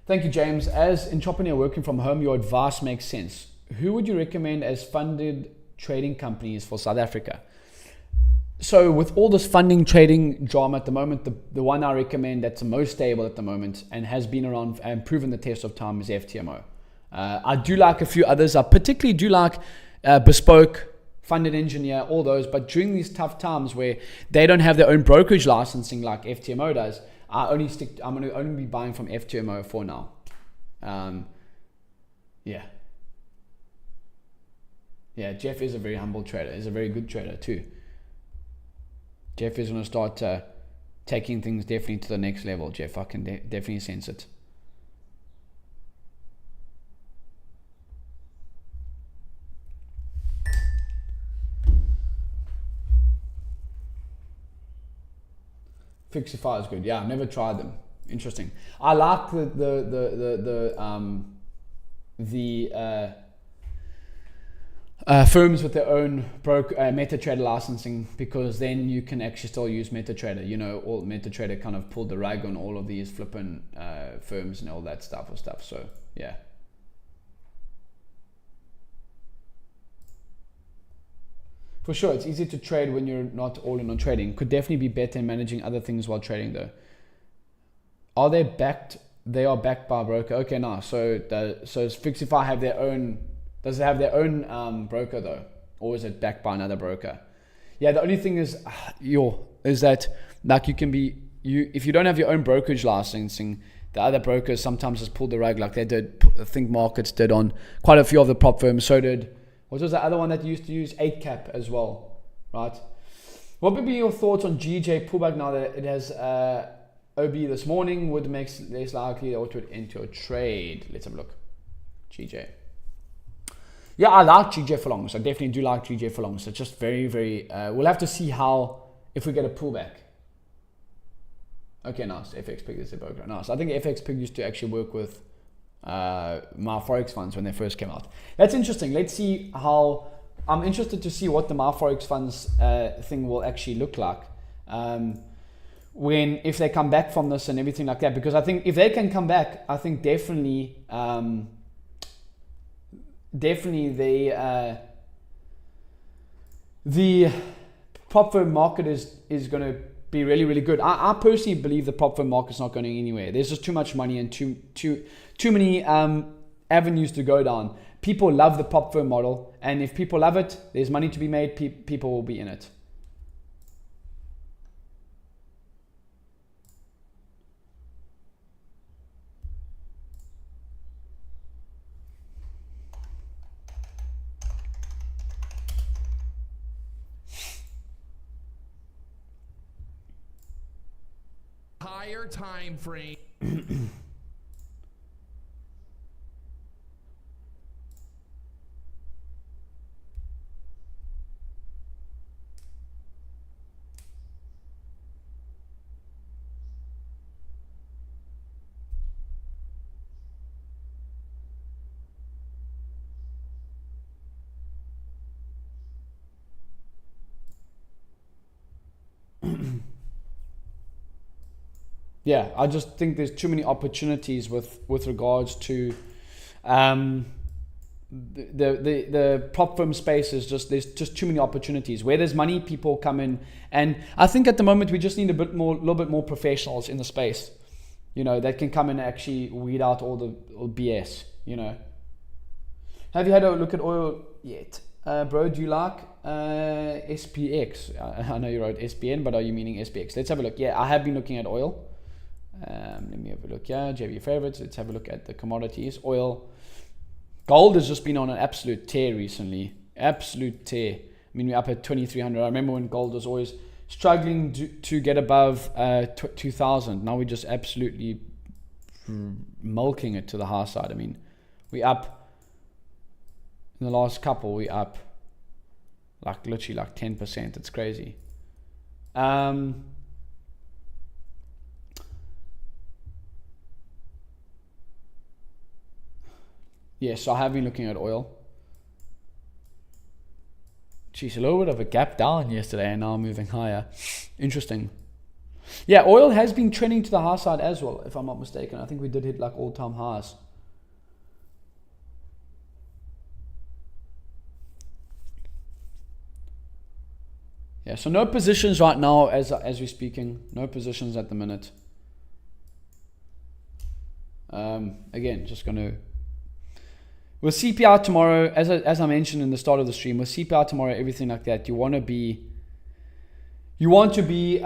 Thank you, James. As entrepreneur working from home, your advice makes sense. Who would you recommend as funded trading companies for South Africa? So with all this funding trading drama at the moment, the one I recommend that's the most stable at the moment and has been around and proven the test of time is FTMO. I do like a few others. I particularly do like Bespoke, Funded Engineer, all those. But during these tough times where they don't have their own brokerage licensing like FTMO does, I'm going to only be buying from FTMO for now. Yeah, Jeff is a very humble trader. He's a very good trader too. Jeff is going to start taking things definitely to the next level, Jeff. I can definitely sense it. Fixify is good. Yeah, I've never tried them. Interesting. I like the firms with their own MetaTrader licensing, because then you can actually still use MetaTrader. You know, all MetaTrader kind of pulled the rug on all of these flipping firms and all that stuff. So yeah. For sure, it's easy to trade when you're not all in on trading. Could definitely be better in managing other things while trading though. Are they backed? They are backed by a broker. Okay, nice. So Fixify have their own. Does it have their own broker though, or is it backed by another broker? Yeah, the only thing is that like if you don't have your own brokerage licensing, the other brokers sometimes just pull the rug, like they did. I think Markets did on quite a few of the prop firms. So did, what was the other one that used to use 8cap as well, right? What would be your thoughts on GJ pullback now that it has OB this morning? Would make less likely to enter a trade? Let's have a look. GJ. Yeah, I like GJ for longs. I definitely do like GJ for longs. It's just very, very. We'll have to see if we get a pullback. Okay, nice. FX Pig is a broker. Nice. I think FX Pig used to actually work with my Forex funds when they first came out. That's interesting. Let's see how. I'm interested to see what the my Forex funds thing will actually look like if they come back from this and everything like that. Because I think if they can come back, I think definitely. The prop firm market is going to be really, really good. I personally believe the prop firm market's not going anywhere. There's just too much money and too many avenues to go down. People love the prop firm model, and if people love it, there's money to be made. People will be in it. Higher time frame. Yeah, I just think there's too many opportunities with regards to the prop firm space. There's just too many opportunities. Where there's money, people come in, and I think at the moment we just need a little bit more professionals in the space, you know, that can come in and actually weed out all the BS, you know. Have you had a look at oil yet? Bro, do you like SPX? I know you wrote SPN, but are you meaning SPX? Let's have a look. Yeah, I have been looking at oil. Let me have a look. Yeah, JB favorites. Let's have a look at the commodities. Oil. Gold has just been on an absolute tear recently. Absolute tear. I mean, we're up at 2,300. I remember when gold was always struggling to get above 2,000. Now we're just absolutely milking it to the high side. I mean, we're up in the last couple. We're up like literally like 10%. It's crazy. Yes, so I have been looking at oil. Geez, a little bit of a gap down yesterday and now moving higher. Interesting. Yeah, oil has been trending to the high side as well, if I'm not mistaken. I think we did hit like all-time highs. Yeah, so no positions right now as we're speaking. No positions at the minute. Again, just going to... With CPI tomorrow, as I mentioned in the start of the stream, with CPI tomorrow, everything like that, you want to be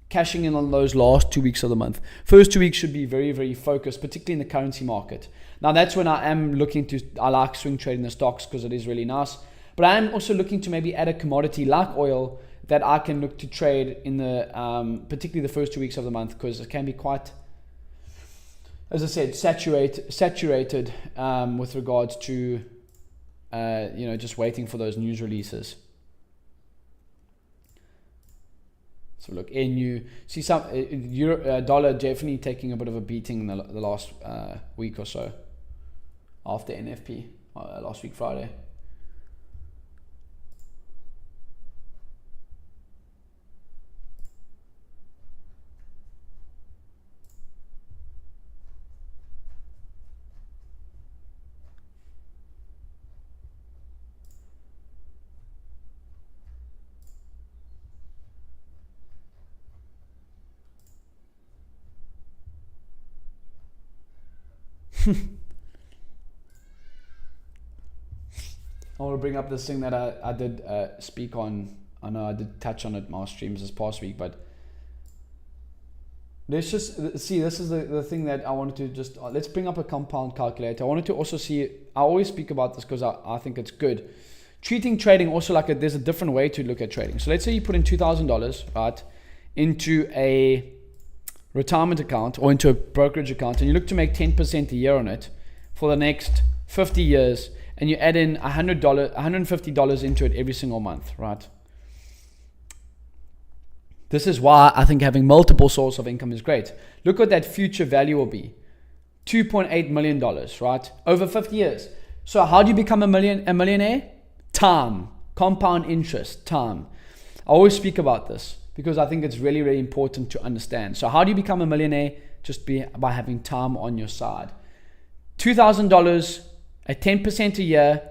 cashing in on those last 2 weeks of the month. First 2 weeks should be very, very focused, particularly in the currency market. Now that's when I am looking to, I like swing trading the stocks because it is really nice. But I am also looking to maybe add a commodity like oil that I can look to trade in the, particularly the first 2 weeks of the month, because it can be quite, as I said, saturated with regards to, just waiting for those news releases. So look, NU, see some euro, dollar definitely taking a bit of a beating in the last week or so after NFP, last week Friday. I want to bring up this thing that I did speak on. I know I did touch on it in my streams this past week, but let's just see, this is the thing that I wanted to just, let's bring up a compound calculator. I wanted to also see, I always speak about this because I think it's good. Treating trading also like there's a different way to look at trading. So let's say you put in $2,000, right, into a retirement account or into a brokerage account, and you look to make 10% a year on it for the next 50 years, and you add in $150 into it every single month, right? This is why I think having multiple sources of income is great. Look what that future value will be. $2.8 million, right? Over 50 years. So how do you become a millionaire? Time. Compound interest. Time. I always speak about this because I think it's really, really important to understand. So how do you become a millionaire? Just by having time on your side. $2,000 at 10% a year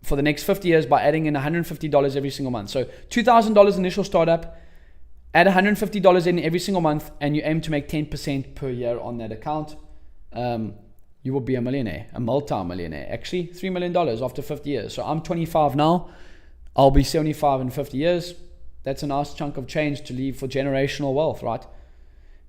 for the next 50 years by adding in $150 every single month. So $2,000 initial startup, add $150 in every single month, and you aim to make 10% per year on that account. You will be a millionaire, a multi-millionaire. Actually, $3 million after 50 years. So I'm 25 now. I'll be 75 in 50 years. That's a nice chunk of change to leave for generational wealth, right?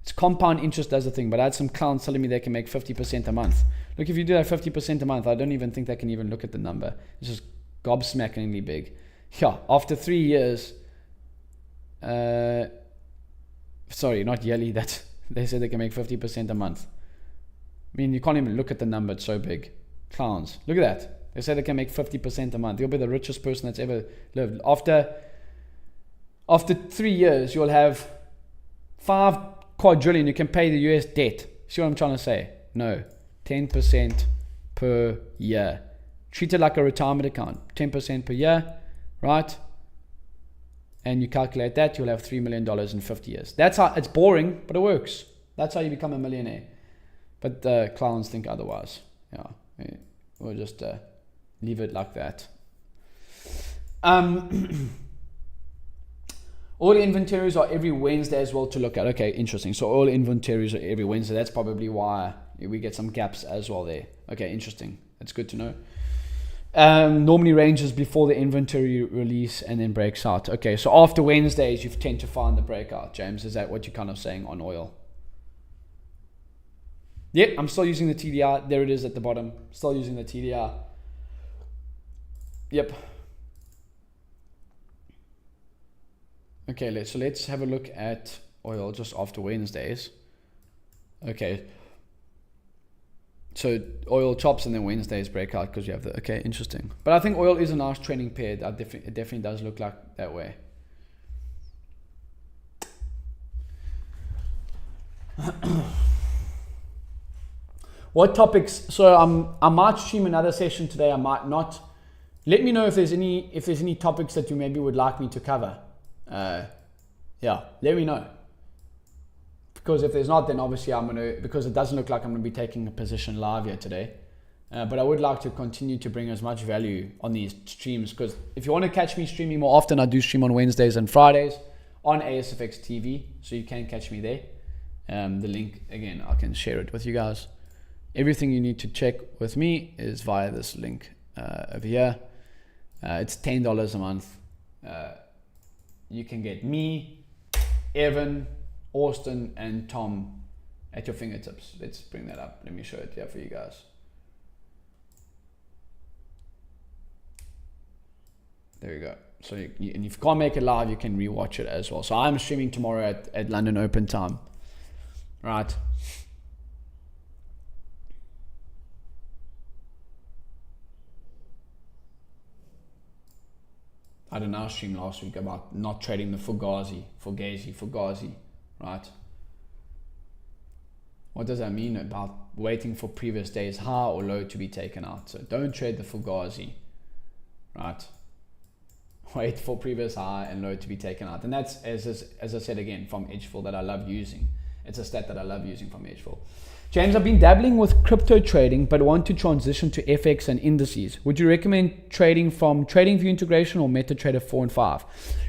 It's compound interest does the thing, but I had some clowns telling me they can make 50% a month. Look, if you do that 50% a month, I don't even think they can even look at the number. It's just gobsmackingly big. Yeah, after 3 years, sorry, not yearly, that they said they can make 50% a month. I mean, you can't even look at the number, it's so big. Clowns. Look at that. They say they can make 50% a month. You'll be the richest person that's ever lived. After 3 years, you'll have 5 quadrillion. You can pay the US debt. See what I'm trying to say? No. 10% per year. Treat it like a retirement account. 10% per year, right? And you calculate that, you'll have $3 million in 50 years. That's how, it's boring, but it works. That's how you become a millionaire. But the clowns think otherwise. Yeah, we'll just leave it like that. All inventories are every Wednesday as well to look at. Okay, interesting. So all inventories are every Wednesday. That's probably why we get some gaps as well there. Okay, interesting. That's good to know. Normally ranges before the inventory release and then breaks out. Okay, so after Wednesdays, you tend to find the breakout, James. Is that what you're kind of saying on oil? Yep, I'm still using the TDR. There it is at the bottom. Still using the TDR. Yep. Okay, let's have a look at oil just after Wednesdays. Okay. So oil chops and then Wednesdays break out because you have the, okay, interesting. But I think oil is a nice trending pair. It definitely does look like that way. What topics? So I might stream another session today. I might not. Let me know if there's any topics that you maybe would like me to cover yeah, let me know. Because if there's not, then obviously I'm gonna, because it doesn't look like I'm gonna be taking a position live here today. But I would like to continue to bring as much value on these streams, because if you want to catch me streaming more often, I do stream on Wednesdays and Fridays on ASFX TV, so you can catch me there. The link, again, I can share it with you guys. Everything you need to check with me is via this link over here. It's $10 a month. You can get me, Evan, Austin, and Tom at your fingertips. Let's bring that up. Let me show it here for you guys. There you go. So and if you can't make it live, you can rewatch it as well. So I'm streaming tomorrow at London Open time. Right. I had another stream last week about not trading the Fugazi, right? What does that mean about waiting for previous days high or low to be taken out? So don't trade the Fugazi, right? Wait for previous high and low to be taken out. And that's, as I said again, from Edgefield that I love using. It's a stat that I love using from Edgefield. James, I've been dabbling with crypto trading, but want to transition to FX and indices. Would you recommend trading from TradingView integration or MetaTrader 4 and 5?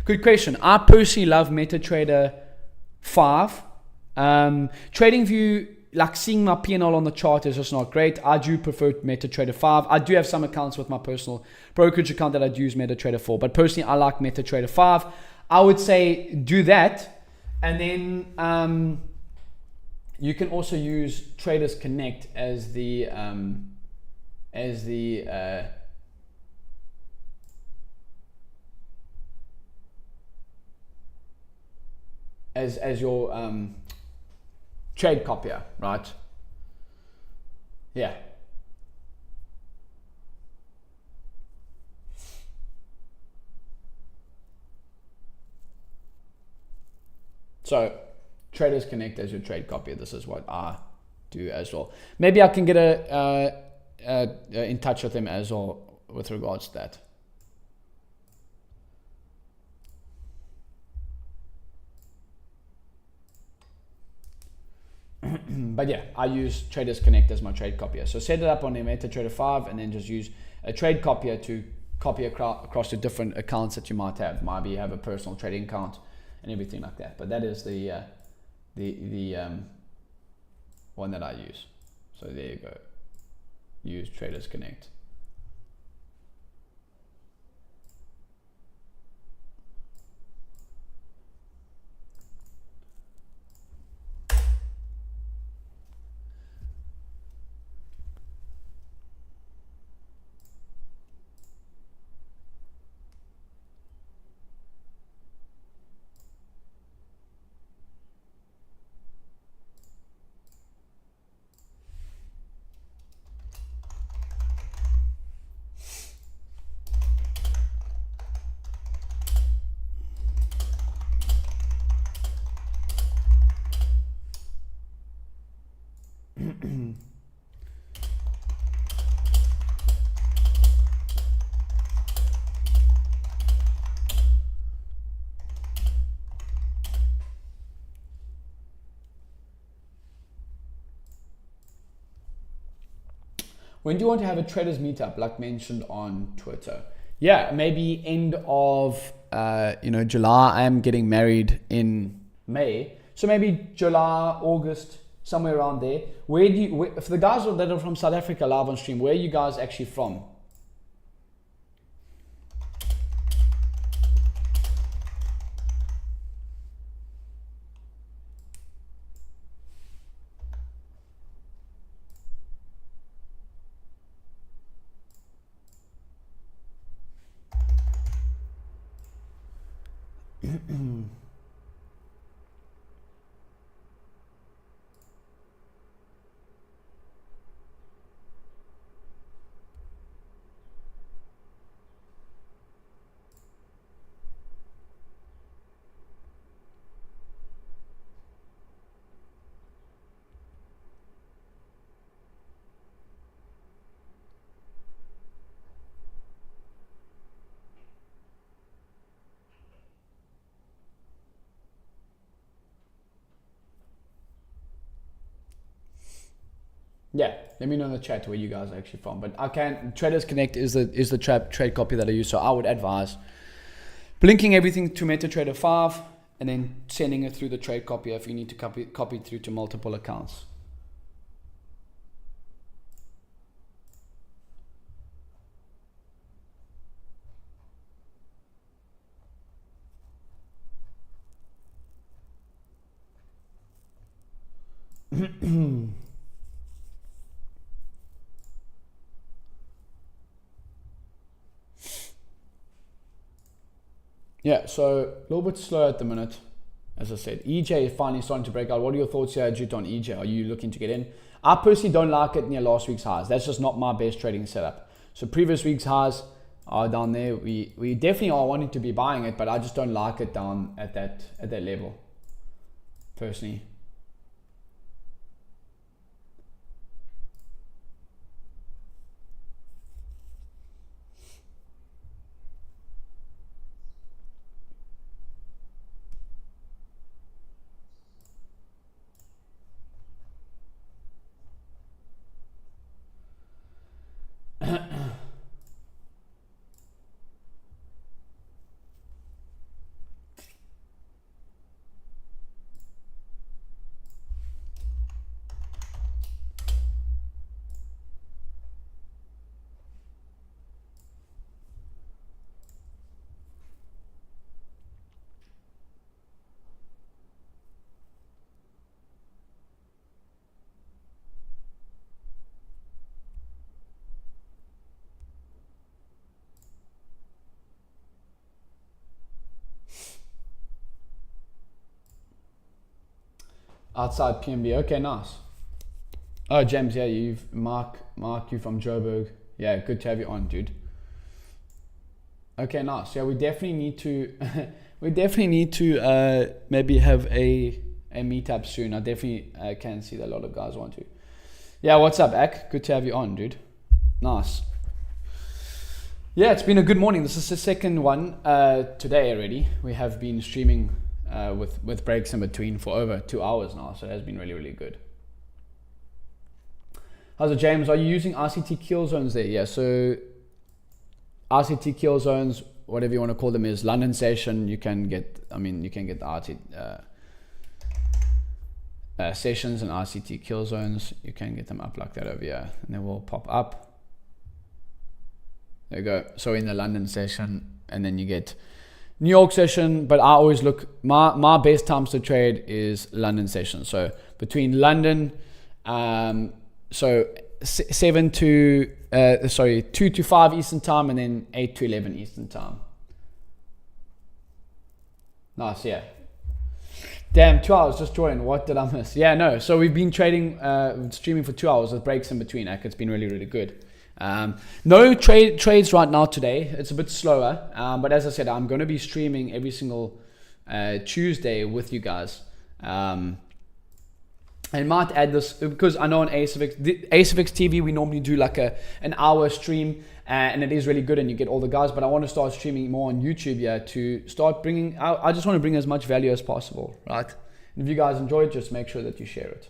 Good question. I personally love MetaTrader 5. TradingView, like seeing my P&L on the chart is just not great. I do prefer MetaTrader 5. I do have some accounts with my personal brokerage account that I do use MetaTrader 4, but personally I like MetaTrader 5. I would say do that, and then you can also use Traders Connect as your trade copier, right? Yeah. So Traders Connect as your trade copier. This is what I do as well. Maybe I can get in touch with him as well with regards to that. But yeah, I use Traders Connect as my trade copier. So set it up on MetaTrader 5 and then just use a trade copier to copy across the different accounts that you might have. Maybe you have a personal trading account and everything like that. But that is the one that I use. So there you go. Use Traders Connect. When do you want to have a traders meetup, like mentioned on Twitter? Yeah, maybe end of July. I am getting married in May, so maybe July, August, somewhere around there. For the guys that are from South Africa live on stream, where are you guys actually from? Yeah, let me know in the chat where you guys are actually from. But I can Traders Connect is the trade copy that I use. So I would advise linking everything to MetaTrader 5 and then sending it through the trade copy if you need to copy it through to multiple accounts. Yeah, so a little bit slow at the minute. As I said, EJ is finally starting to break out. What are your thoughts here, Jut, on EJ? Are you looking to get in? I personally don't like it near last week's highs. That's just not my best trading setup. So previous week's highs are down there. We definitely are wanting to be buying it, but I just don't like it down at that level, personally. Outside PMB, okay, nice. Oh, James, yeah, you've Mark, you from Joburg. Yeah, good to have you on, dude. Okay, nice. Yeah, we definitely need to, maybe have a meetup soon. I definitely can see that a lot of guys want to. Yeah, what's up, Ak? Good to have you on, dude. Nice. Yeah, it's been a good morning. This is the second one today already. We have been streaming with breaks in between for over 2 hours now, so it has been really, really good. How's it, James? Are you using RCT kill zones there? Yeah, so RCT kill zones, whatever you want to call them, is London session. You can get the RCT sessions and RCT kill zones. You can get them up like that over here, and they will pop up. There you go. So in the London session, and then you get New York session, but I always look, my best times to trade is London session. So between London, so 2 to 5 Eastern time, and then 8 to 11 Eastern time. Nice, yeah. Damn, 2 hours just joined. What did I miss? Yeah, no. So we've been trading, streaming for 2 hours with breaks in between. It's been really, really good. No trades right now today. It's a bit slower, but as I said, I'm going to be streaming every single Tuesday with you guys. I might add this because I know on ASFX TV we normally do like an hour stream, and it is really good and you get all the guys, but I want to start streaming more on YouTube to start bringing out. I just want to bring as much value as possible, right? And if you guys enjoy it, just make sure that you share it.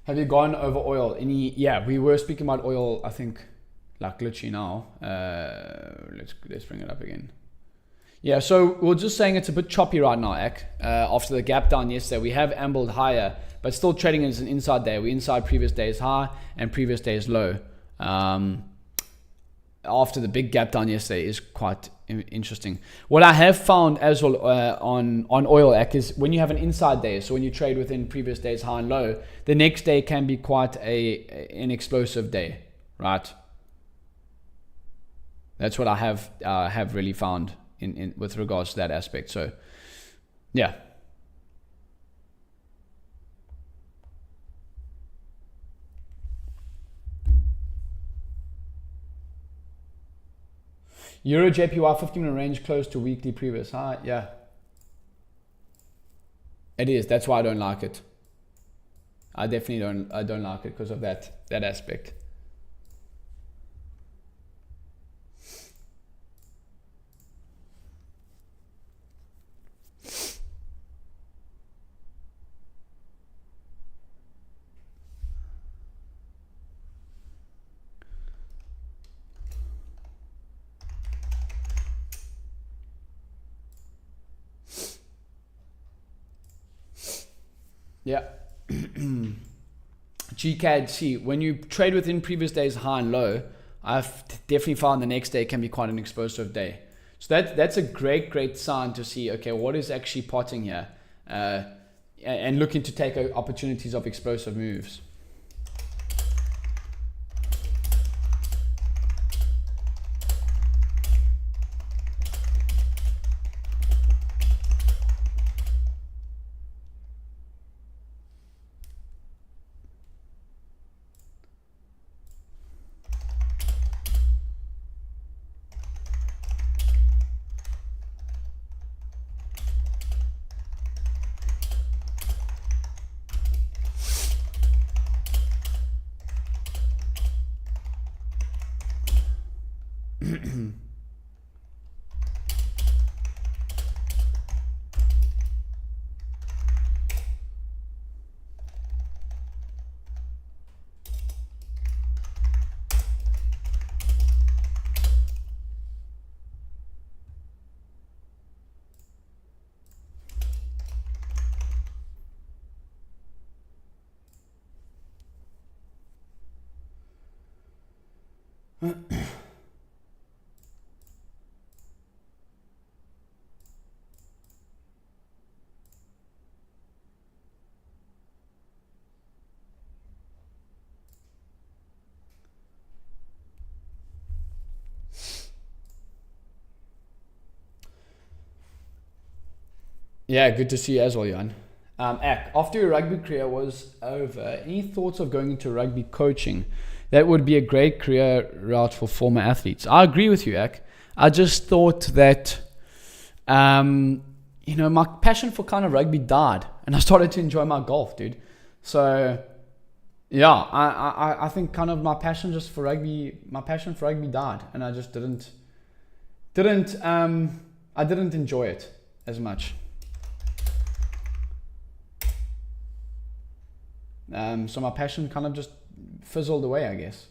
Have you gone over oil? Yeah, we were speaking about oil, I think, like literally now. Let's bring it up again. Yeah, so we're just saying it's a bit choppy right now, Ak. After the gap down yesterday, we have ambled higher, but still trading as an inside day. We're inside previous day's high and previous day's low. After the big gap down yesterday is quite interesting. What I have found as well on oil, Ak, is when you have an inside day, so when you trade within previous day's high and low, the next day can be quite an explosive day, right? That's what I have really found in with regards to that aspect. So, yeah. Euro JPY 15-minute range close to weekly previous high. Yeah, it is. That's why I don't like it. I definitely don't. I don't like it because of that aspect. Yeah. GCAD, when you trade within previous days high and low, I've definitely found the next day can be quite an explosive day. So that's a great sign to see, okay, what is actually potting here, and looking to take opportunities of explosive moves. Yeah, good to see you as well, Jan. After your rugby career was over, any thoughts of going into rugby coaching? That would be a great career route for former athletes. I agree with you, Ak. I just thought that, my passion for kind of rugby died, and I started to enjoy my golf, dude. So, yeah, I think kind of my passion for rugby died, and I just didn't enjoy it as much. So my passion kind of just fizzled away, I guess.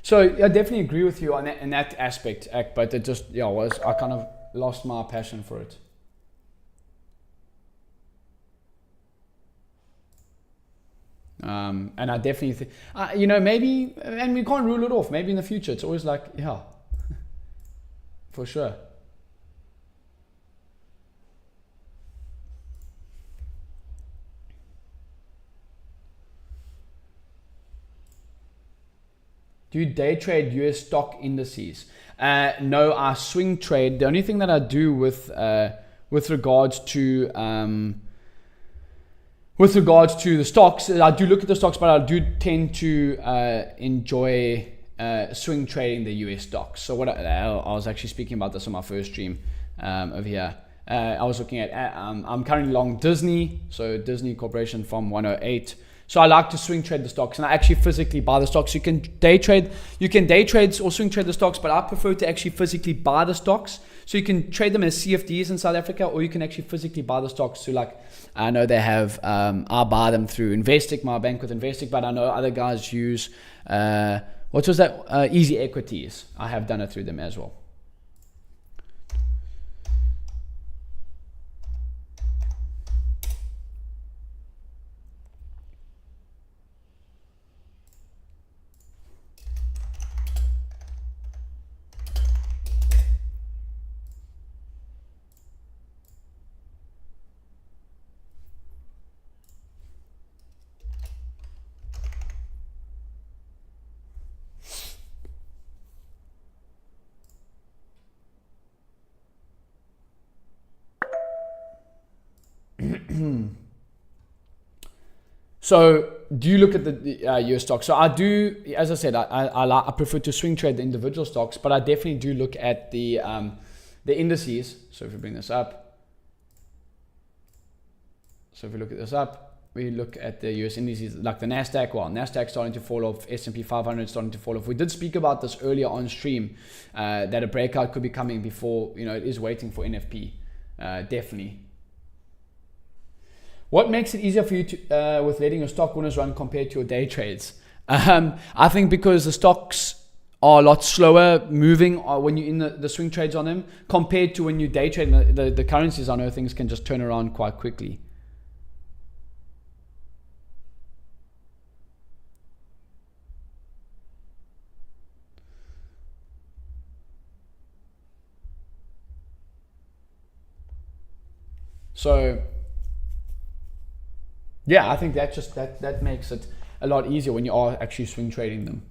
So I definitely agree with you on that, in that aspect, but it just I kind of lost my passion for it. And I definitely think, maybe, and we can't rule it off. Maybe in the future, it's always like, yeah, for sure. Do you day trade US stock indices? No, I swing trade. The only thing that I do with regards to the stocks, I do look at the stocks, but I do tend to enjoy swing trading the US stocks. So I was actually speaking about this on my first stream over here. I was looking at, I'm currently long Disney, so Disney Corporation from 108. So I like to swing trade the stocks, and I actually physically buy the stocks. You can day trade or swing trade the stocks, but I prefer to actually physically buy the stocks. So you can trade them as CFDs in South Africa, or you can actually physically buy the stocks. So like, I know they have, I buy them through Investec, my bank with Investec, but I know other guys use, what was that? Easy Equities. I have done it through them as well. So do you look at the US stocks? So I do, as I said, I prefer to swing trade the individual stocks, but I definitely do look at the indices. So if we bring this up, we look at the US indices like the Nasdaq. Well, Nasdaq starting to fall off, S&P 500 starting to fall off. We did speak about this earlier on stream, that a breakout could be coming before, it is waiting for NFP, definitely. What makes it easier for you to, with letting your stock winners run compared to your day trades? I think because the stocks are a lot slower moving when you're in the swing trades on them compared to when you day trade the currencies. I know things can just turn around quite quickly. So yeah, I think that makes it a lot easier when you are actually swing trading them.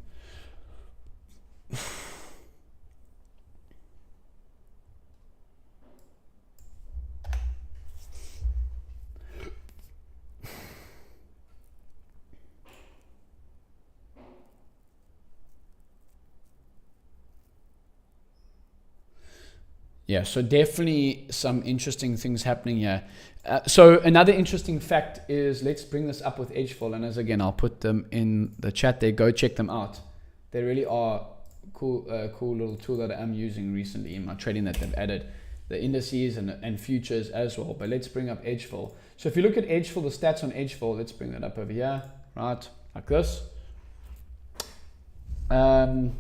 Yeah, so definitely some interesting things happening here. So another interesting fact is, let's bring this up with Edgeful, and as again, I'll put them in the chat there. Go check them out. They really are cool little tool that I'm using recently in my trading that they've added. The indices and futures as well. But let's bring up Edgeful. So if you look at Edgeful, the stats on Edgeful, let's bring that up over here, right? Like this. And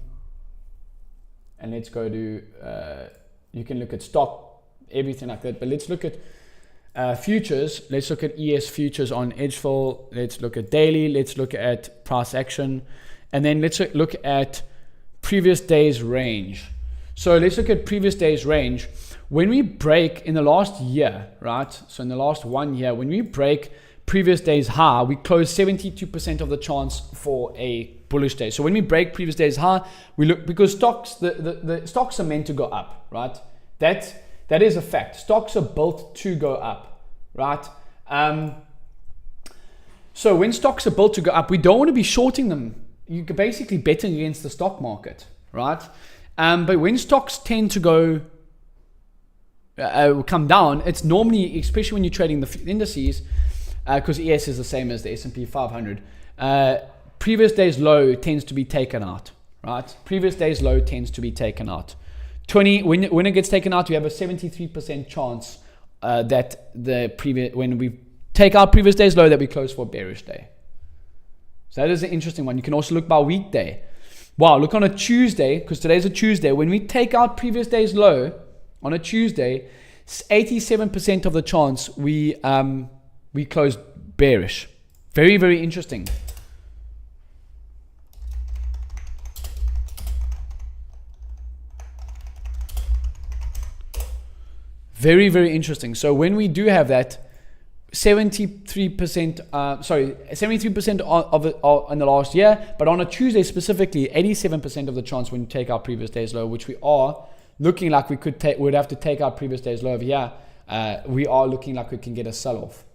let's go to, you can look at stock, everything like that. But let's look at futures. Let's look at ES futures on Edgeful. Let's look at daily. Let's look at price action. And then let's look at previous day's range. So let's look at previous day's range. When we break in the last year, right? So in the last 1 year, when we break previous day's high, we close 72% of the chance for a bullish day. So when we break previous day's high, we look, because stocks, the stocks are meant to go up, right? That is a fact. Stocks are built to go up, right? So when stocks are built to go up, we don't want to be shorting them. You're basically betting against the stock market, right? But when stocks tend to go come down, it's normally, especially when you're trading the indices, because ES is the same as the S&P 500, previous day's low tends to be taken out, right? Previous day's low tends to be taken out. When it gets taken out, we have a 73% chance that when we take out previous day's low, that we close for a bearish day. So that is an interesting one. You can also look by weekday. Wow, look on a Tuesday, because today's a Tuesday. When we take out previous day's low on a Tuesday, 87% of the chance we close bearish. Very, very interesting. Very, very interesting. So when we do have that, 73%, 73% of it in the last year, but on a Tuesday specifically, 87% of the chance when you take our previous day's low, which we are looking like we'd have to take our previous day's low over here. We are looking like we can get a sell-off.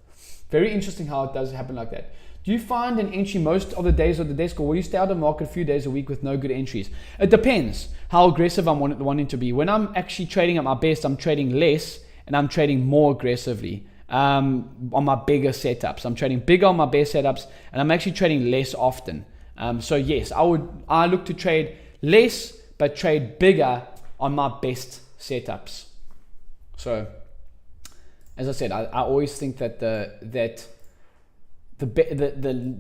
Very interesting how it does happen like that. Do you find an entry most of the days of the desk, or will you stay out of the market a few days a week with no good entries? It depends how aggressive I'm wanting to be. When I'm actually trading at my best, I'm trading less and I'm trading more aggressively on my bigger setups. I'm trading bigger on my best setups and I'm actually trading less often. So yes, I look to trade less but trade bigger on my best setups. So as I said, I always think that the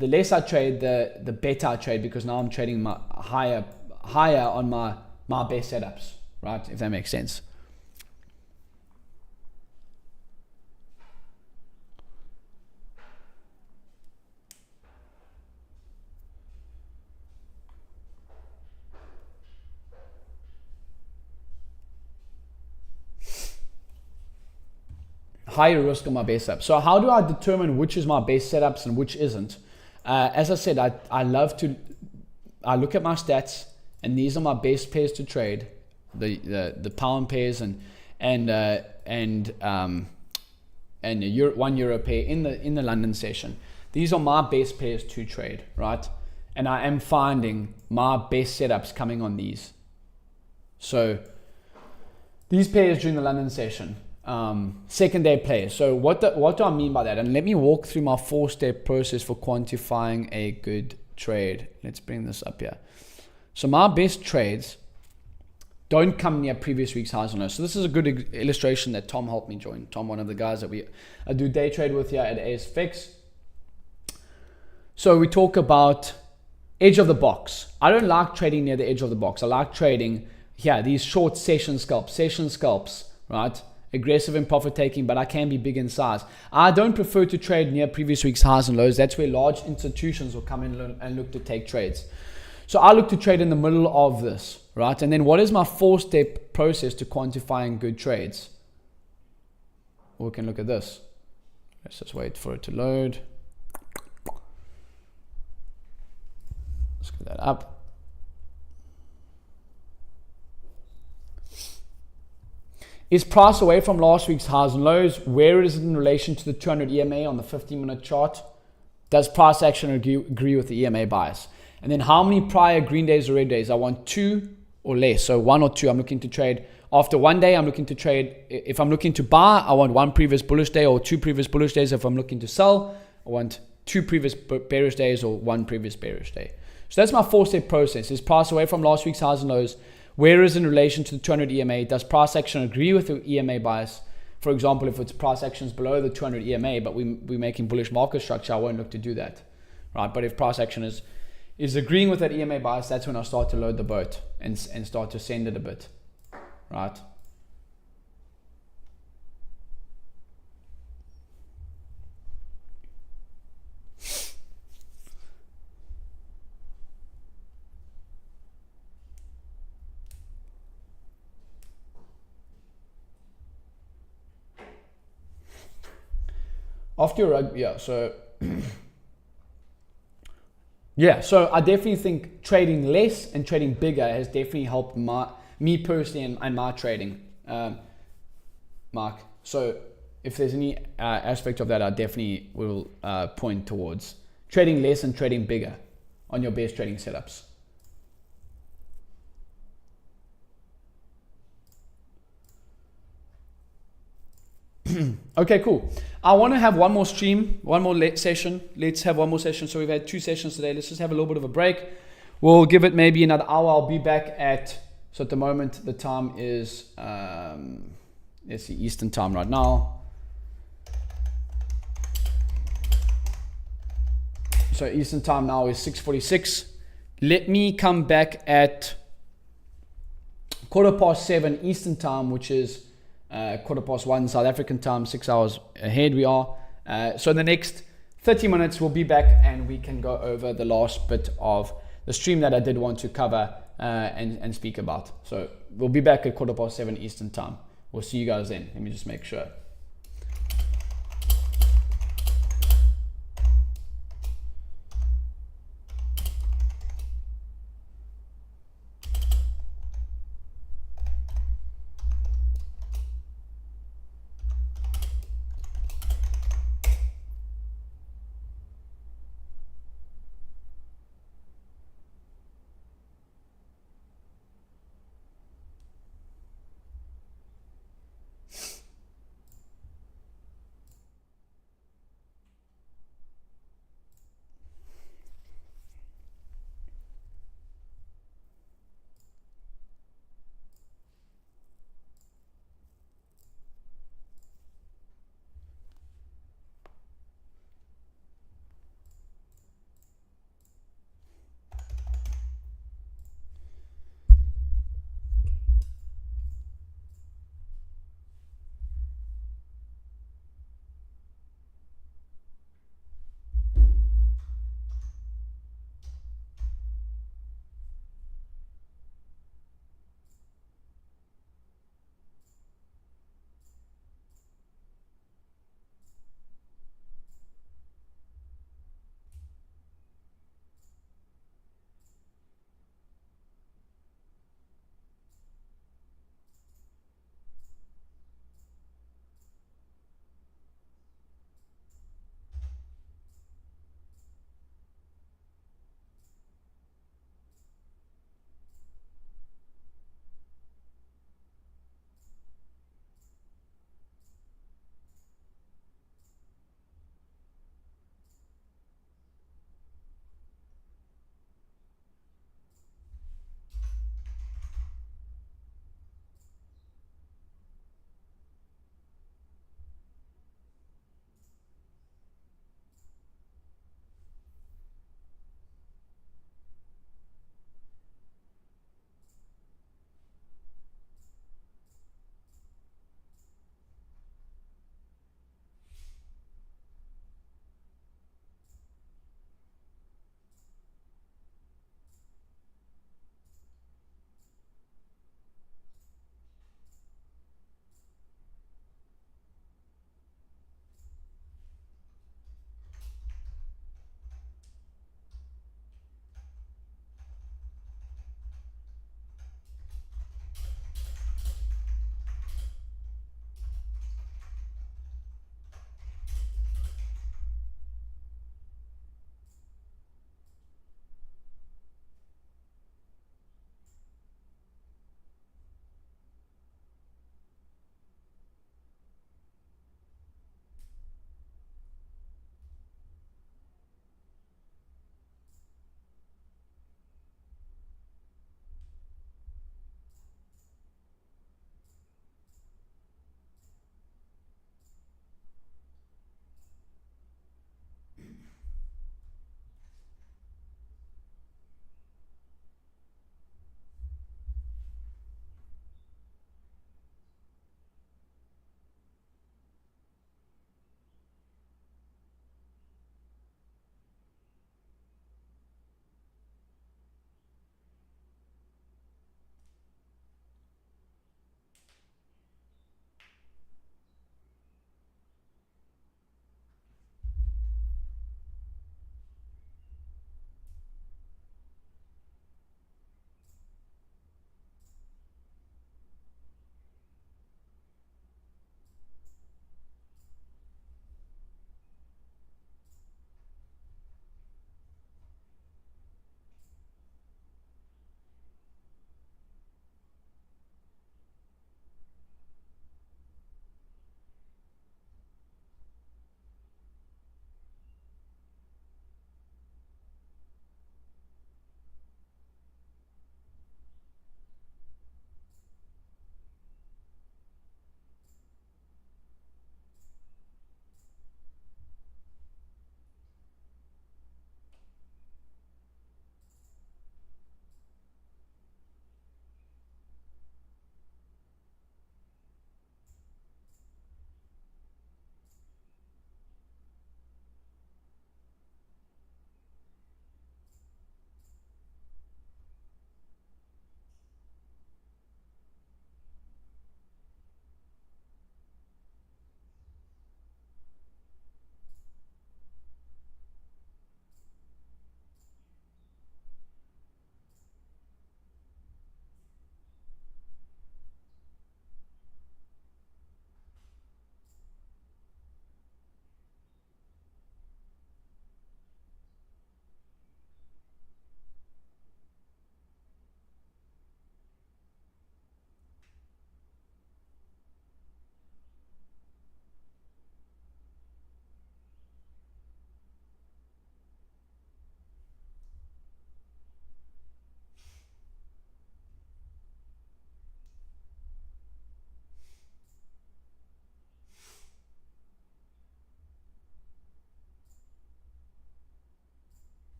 less I trade, the better I trade, because now I'm trading my higher on my best setups, right? If that makes sense. Higher risk on my base setup. So how do I determine which is my base setups and which isn't? As I said, I look at my stats, and these are my best pairs to trade, the pound pairs and one euro pair in the London session. These are my best pairs to trade, right? And I am finding my best setups coming on these. So these pairs during the London session. Second day players. So what do I mean by that? And let me walk through my 4-step process for quantifying a good trade. Let's bring this up here. So my best trades don't come near previous week's highs or lows. So this is a good illustration that Tom helped me join. Tom, one of the guys that I do day trade with here at ASFX. So we talk about edge of the box. I don't like trading near the edge of the box. I like trading here, these short session scalps, right? Aggressive in profit taking, but I can be big in size. I don't prefer to trade near previous week's highs and lows. That's where large institutions will come in and look to take trades. So I look to trade in the middle of this, right? And then what is my 4-step process to quantifying good trades? Well, we can look at this. Let's just wait for it to load. Let's get that up. Is price away from last week's highs and lows? Where is it in relation to the 200 EMA on the 15-minute chart? Does price action agree with the EMA bias? And then how many prior green days or red days? I want 2 or less. So 1 or 2. I'm looking to trade. After 1 day, I'm looking to trade. If I'm looking to buy, I want 1 previous bullish day or 2 previous bullish days. If I'm looking to sell, I want 2 previous bearish days or 1 previous bearish day. So that's my 4-step process. Is price away from last week's highs and lows? Where is in relation to the 200 EMA? Does price action agree with the EMA bias? For example, if it's price actions below the 200 EMA, but we're making bullish market structure, I won't look to do that, right? But if price action is agreeing with that EMA bias, that's when I start to load the boat and start to send it a bit, right? After your rugby, so I definitely think trading less and trading bigger has definitely helped me personally and my trading, Mark. So if there's any aspect of that, I definitely will point towards trading less and trading bigger on your best trading setups. Okay, cool. I want to have one more stream, one more session. Let's have one more session. So we've had 2 sessions today. Let's just have a little bit of a break. We'll give it maybe another hour. I'll be back so at the moment, the time is, let's see, Eastern time right now. So Eastern time now is 6:46. Let me come back at 7:15 Eastern time, which is 1:15 South African time, 6 hours ahead we are. So in the next 30 minutes, we'll be back and we can go over the last bit of the stream that I did want to cover and speak about. So we'll be back at 7:15 Eastern time. We'll see you guys then. Let me just make sure.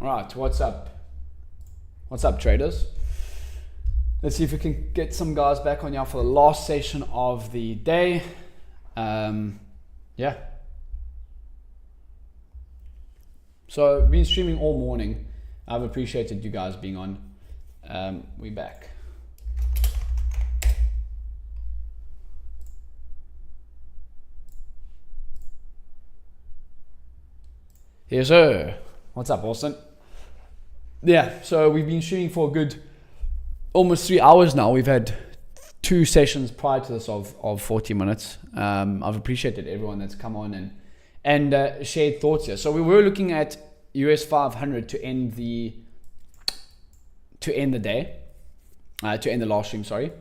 All right, what's up? What's up, traders? Let's see if we can get some guys back on here for the last session of the day. Yeah. So been streaming all morning. I've appreciated you guys being on. We back. Yes, sir. What's up, Austin? Yeah, so we've been shooting for a good almost 3 hours now. We've had 2 sessions prior to this of 40 minutes. I've appreciated everyone that's come on and shared thoughts here. So we were looking at US 500 to end the day, to end the last stream, sorry.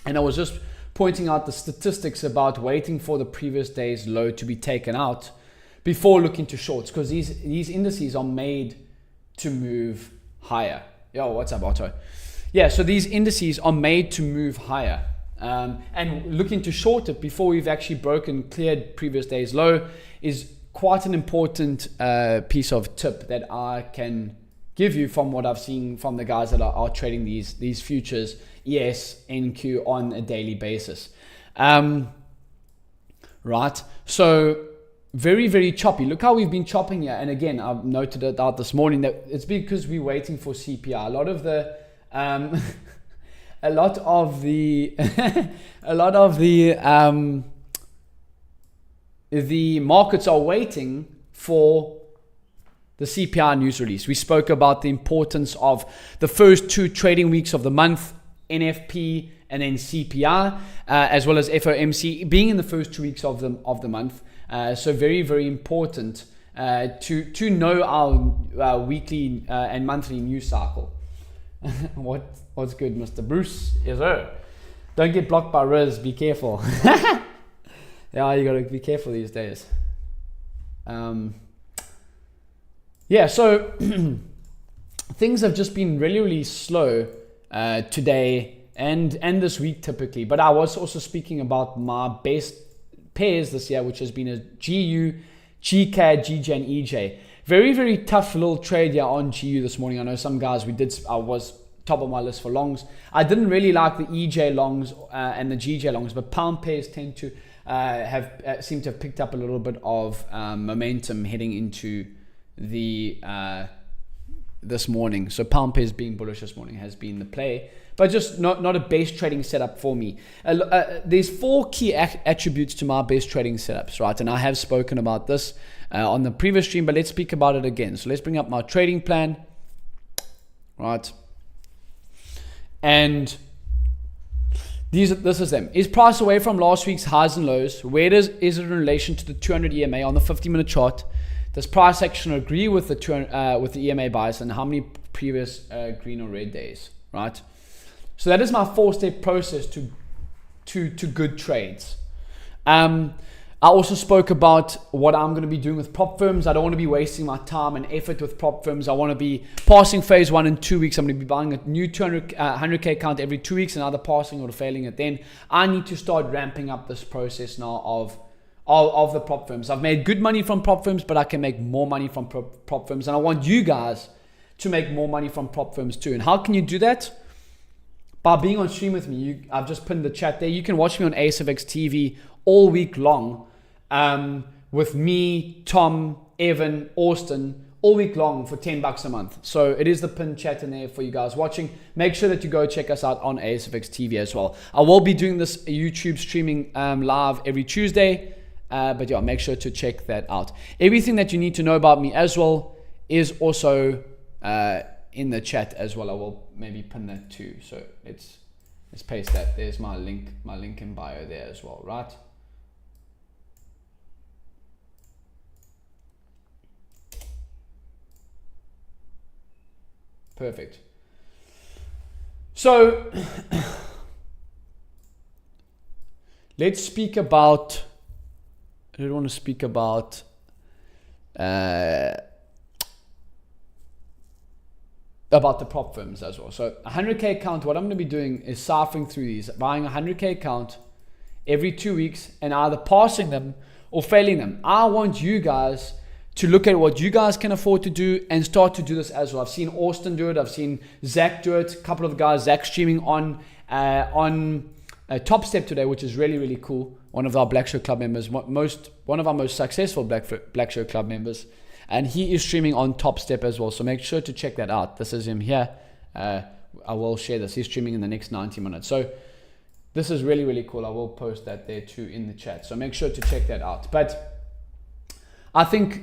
And I was just pointing out the statistics about waiting for the previous day's low to be taken out before looking to shorts, because these indices are made to move higher. Yo, what's up, Otto? Yeah, so these indices are made to move higher. And looking to short it before we've actually cleared previous day's low is quite an important piece of tip that I can give you from what I've seen from the guys that are trading these futures, ES, NQ on a daily basis. Right, so very, very choppy. Look how we've been chopping here. And again, I've noted it out this morning that it's because we're waiting for CPI. A lot of the markets are waiting for the CPI news release. We spoke about the importance of the first 2 trading weeks of the month, NFP and then CPI, as well as FOMC being in the first 2 weeks of the month. So very, very important to know our weekly and monthly news cycle. What's good, Mr. Bruce? Yes, sir. Don't get blocked by Riz. Be careful. Yeah, you gotta be careful these days. Yeah, so things have just been really, really slow today and this week typically. But I was also speaking about my best pairs this year, which has been a GU, GCAD, GJ, and EJ. Very, very tough little trade here on GU this morning. I know some guys I was top of my list for longs. I didn't really like the EJ longs and the GJ longs, but pound pairs tend to seem to have picked up a little bit of momentum heading into the this morning. So pound pairs being bullish this morning has been the play, but just not a base trading setup for me. There's 4 key attributes to my base trading setups, right? And I have spoken about this on the previous stream, but let's speak about it again. So let's bring up my trading plan, right? And this is them. Is price away from last week's highs and lows? Where is it in relation to the 200 EMA on the 50-minute chart? Does price action agree with the EMA bias, and how many previous green or red days, right? So that is my 4-step process to good trades. I also spoke about what I'm going to be doing with prop firms. I don't want to be wasting my time and effort with prop firms. I want to be passing phase 1 in 2 weeks. I'm going to be buying a new 100K account every 2 weeks and either passing or failing it. Then I need to start ramping up this process now of the prop firms. I've made good money from prop firms, but I can make more money from prop firms. And I want you guys to make more money from prop firms too. And how can you do that? By being on stream with me. I've just put in the chat there. You can watch me on ASFX TV all week long with me, Tom, Evan, Austin, all week long for $10 a month. So it is the pinned chat in there for you guys watching. Make sure that you go check us out on ASFX TV as well. I will be doing this YouTube streaming live every Tuesday. But yeah, make sure to check that out. Everything that you need to know about me as well is also in the chat as well. I will maybe pin that too. So let's paste that. There's my link in bio there as well, right? Perfect. So let's speak about, I don't want to speak about the prop firms as well. So 100K account, what I'm going to be doing is ciphering through these, buying a 100K account every 2 weeks and either passing them or failing them. I want you guys to look at what you guys can afford to do and start to do this as well. I've seen Austin do it. I've seen Zach do it. A couple of guys, Zach streaming on Top Step today, which is really, really cool. One of our Black Shirt Club members, one of our most successful Black Shirt Club members. And he is streaming on Top Step as well. So make sure to check that out. This is him here. I will share this. He's streaming in the next 90 minutes. So this is really, really cool. I will post that there too in the chat. So make sure to check that out. But I think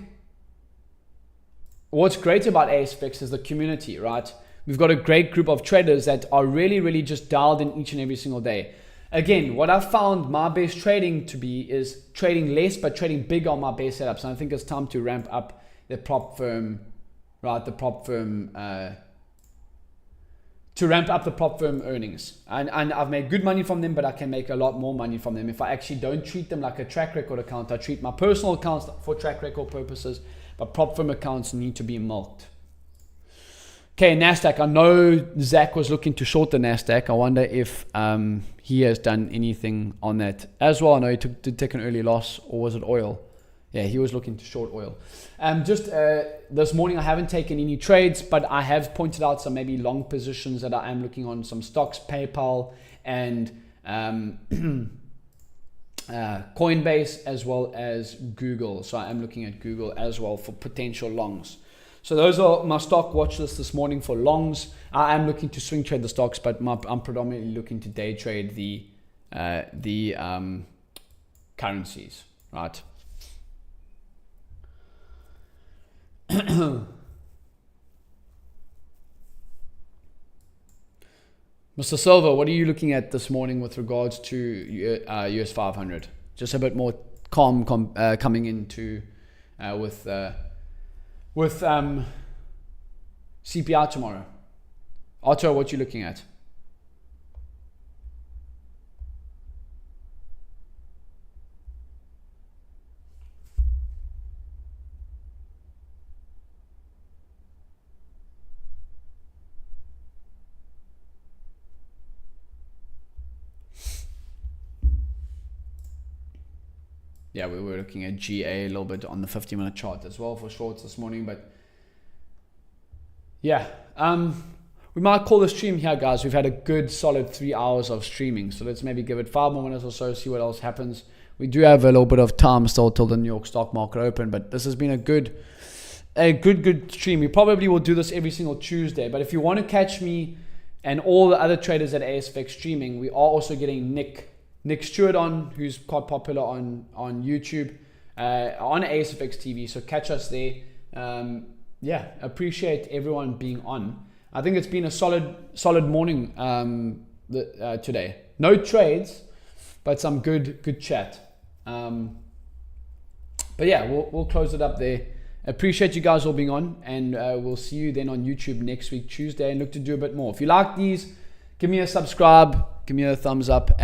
what's great about ASFX is the community, right? We've got a great group of traders that are really, really just dialed in each and every single day. Again, what I've found my best trading to be is trading less, but trading big on my base setups. And I think it's time to ramp up the prop firm, right? The prop firm, to ramp up the prop firm earnings. And I've made good money from them, but I can make a lot more money from them if I actually don't treat them like a track record account. I treat my personal accounts for track record purposes, but prop firm accounts need to be milked. Okay, NASDAQ. I know Zach was looking to short the NASDAQ. I wonder if he has done anything on that as well. I know he did take an early loss, or was it oil? Yeah, he was looking to short oil. Just this morning, I haven't taken any trades, but I have pointed out some maybe long positions that I am looking on, some stocks, PayPal, and Coinbase, as well as Google. So I am looking at Google as well for potential longs. So those are my stock watch list this morning for longs. I am looking to swing trade the stocks, but I'm predominantly looking to day trade the currencies, right? Mr. Silva, what are you looking at this morning with regards to US 500? Just a bit more calm coming into with CPI tomorrow. Otto, what you looking at? Yeah, we were looking at GA a little bit on the 50-minute chart as well for shorts this morning, but yeah, we might call the stream here, guys. We've had a good solid 3 hours of streaming, so let's maybe give it 5 more minutes or so, see what else happens. We do have a little bit of time still till the New York stock market open, but this has been a good stream. We probably will do this every single Tuesday, but if you want to catch me and all the other traders at ASFX streaming, we are also getting Nick Stewart on, who's quite popular on YouTube, on ASFX TV. So catch us there. Yeah, appreciate everyone being on. I think it's been a solid morning today. No trades, but some good chat. But yeah, we'll close it up there. Appreciate you guys all being on, and we'll see you then on YouTube next week, Tuesday, and look to do a bit more. If you like these, give me a subscribe, give me a thumbs up.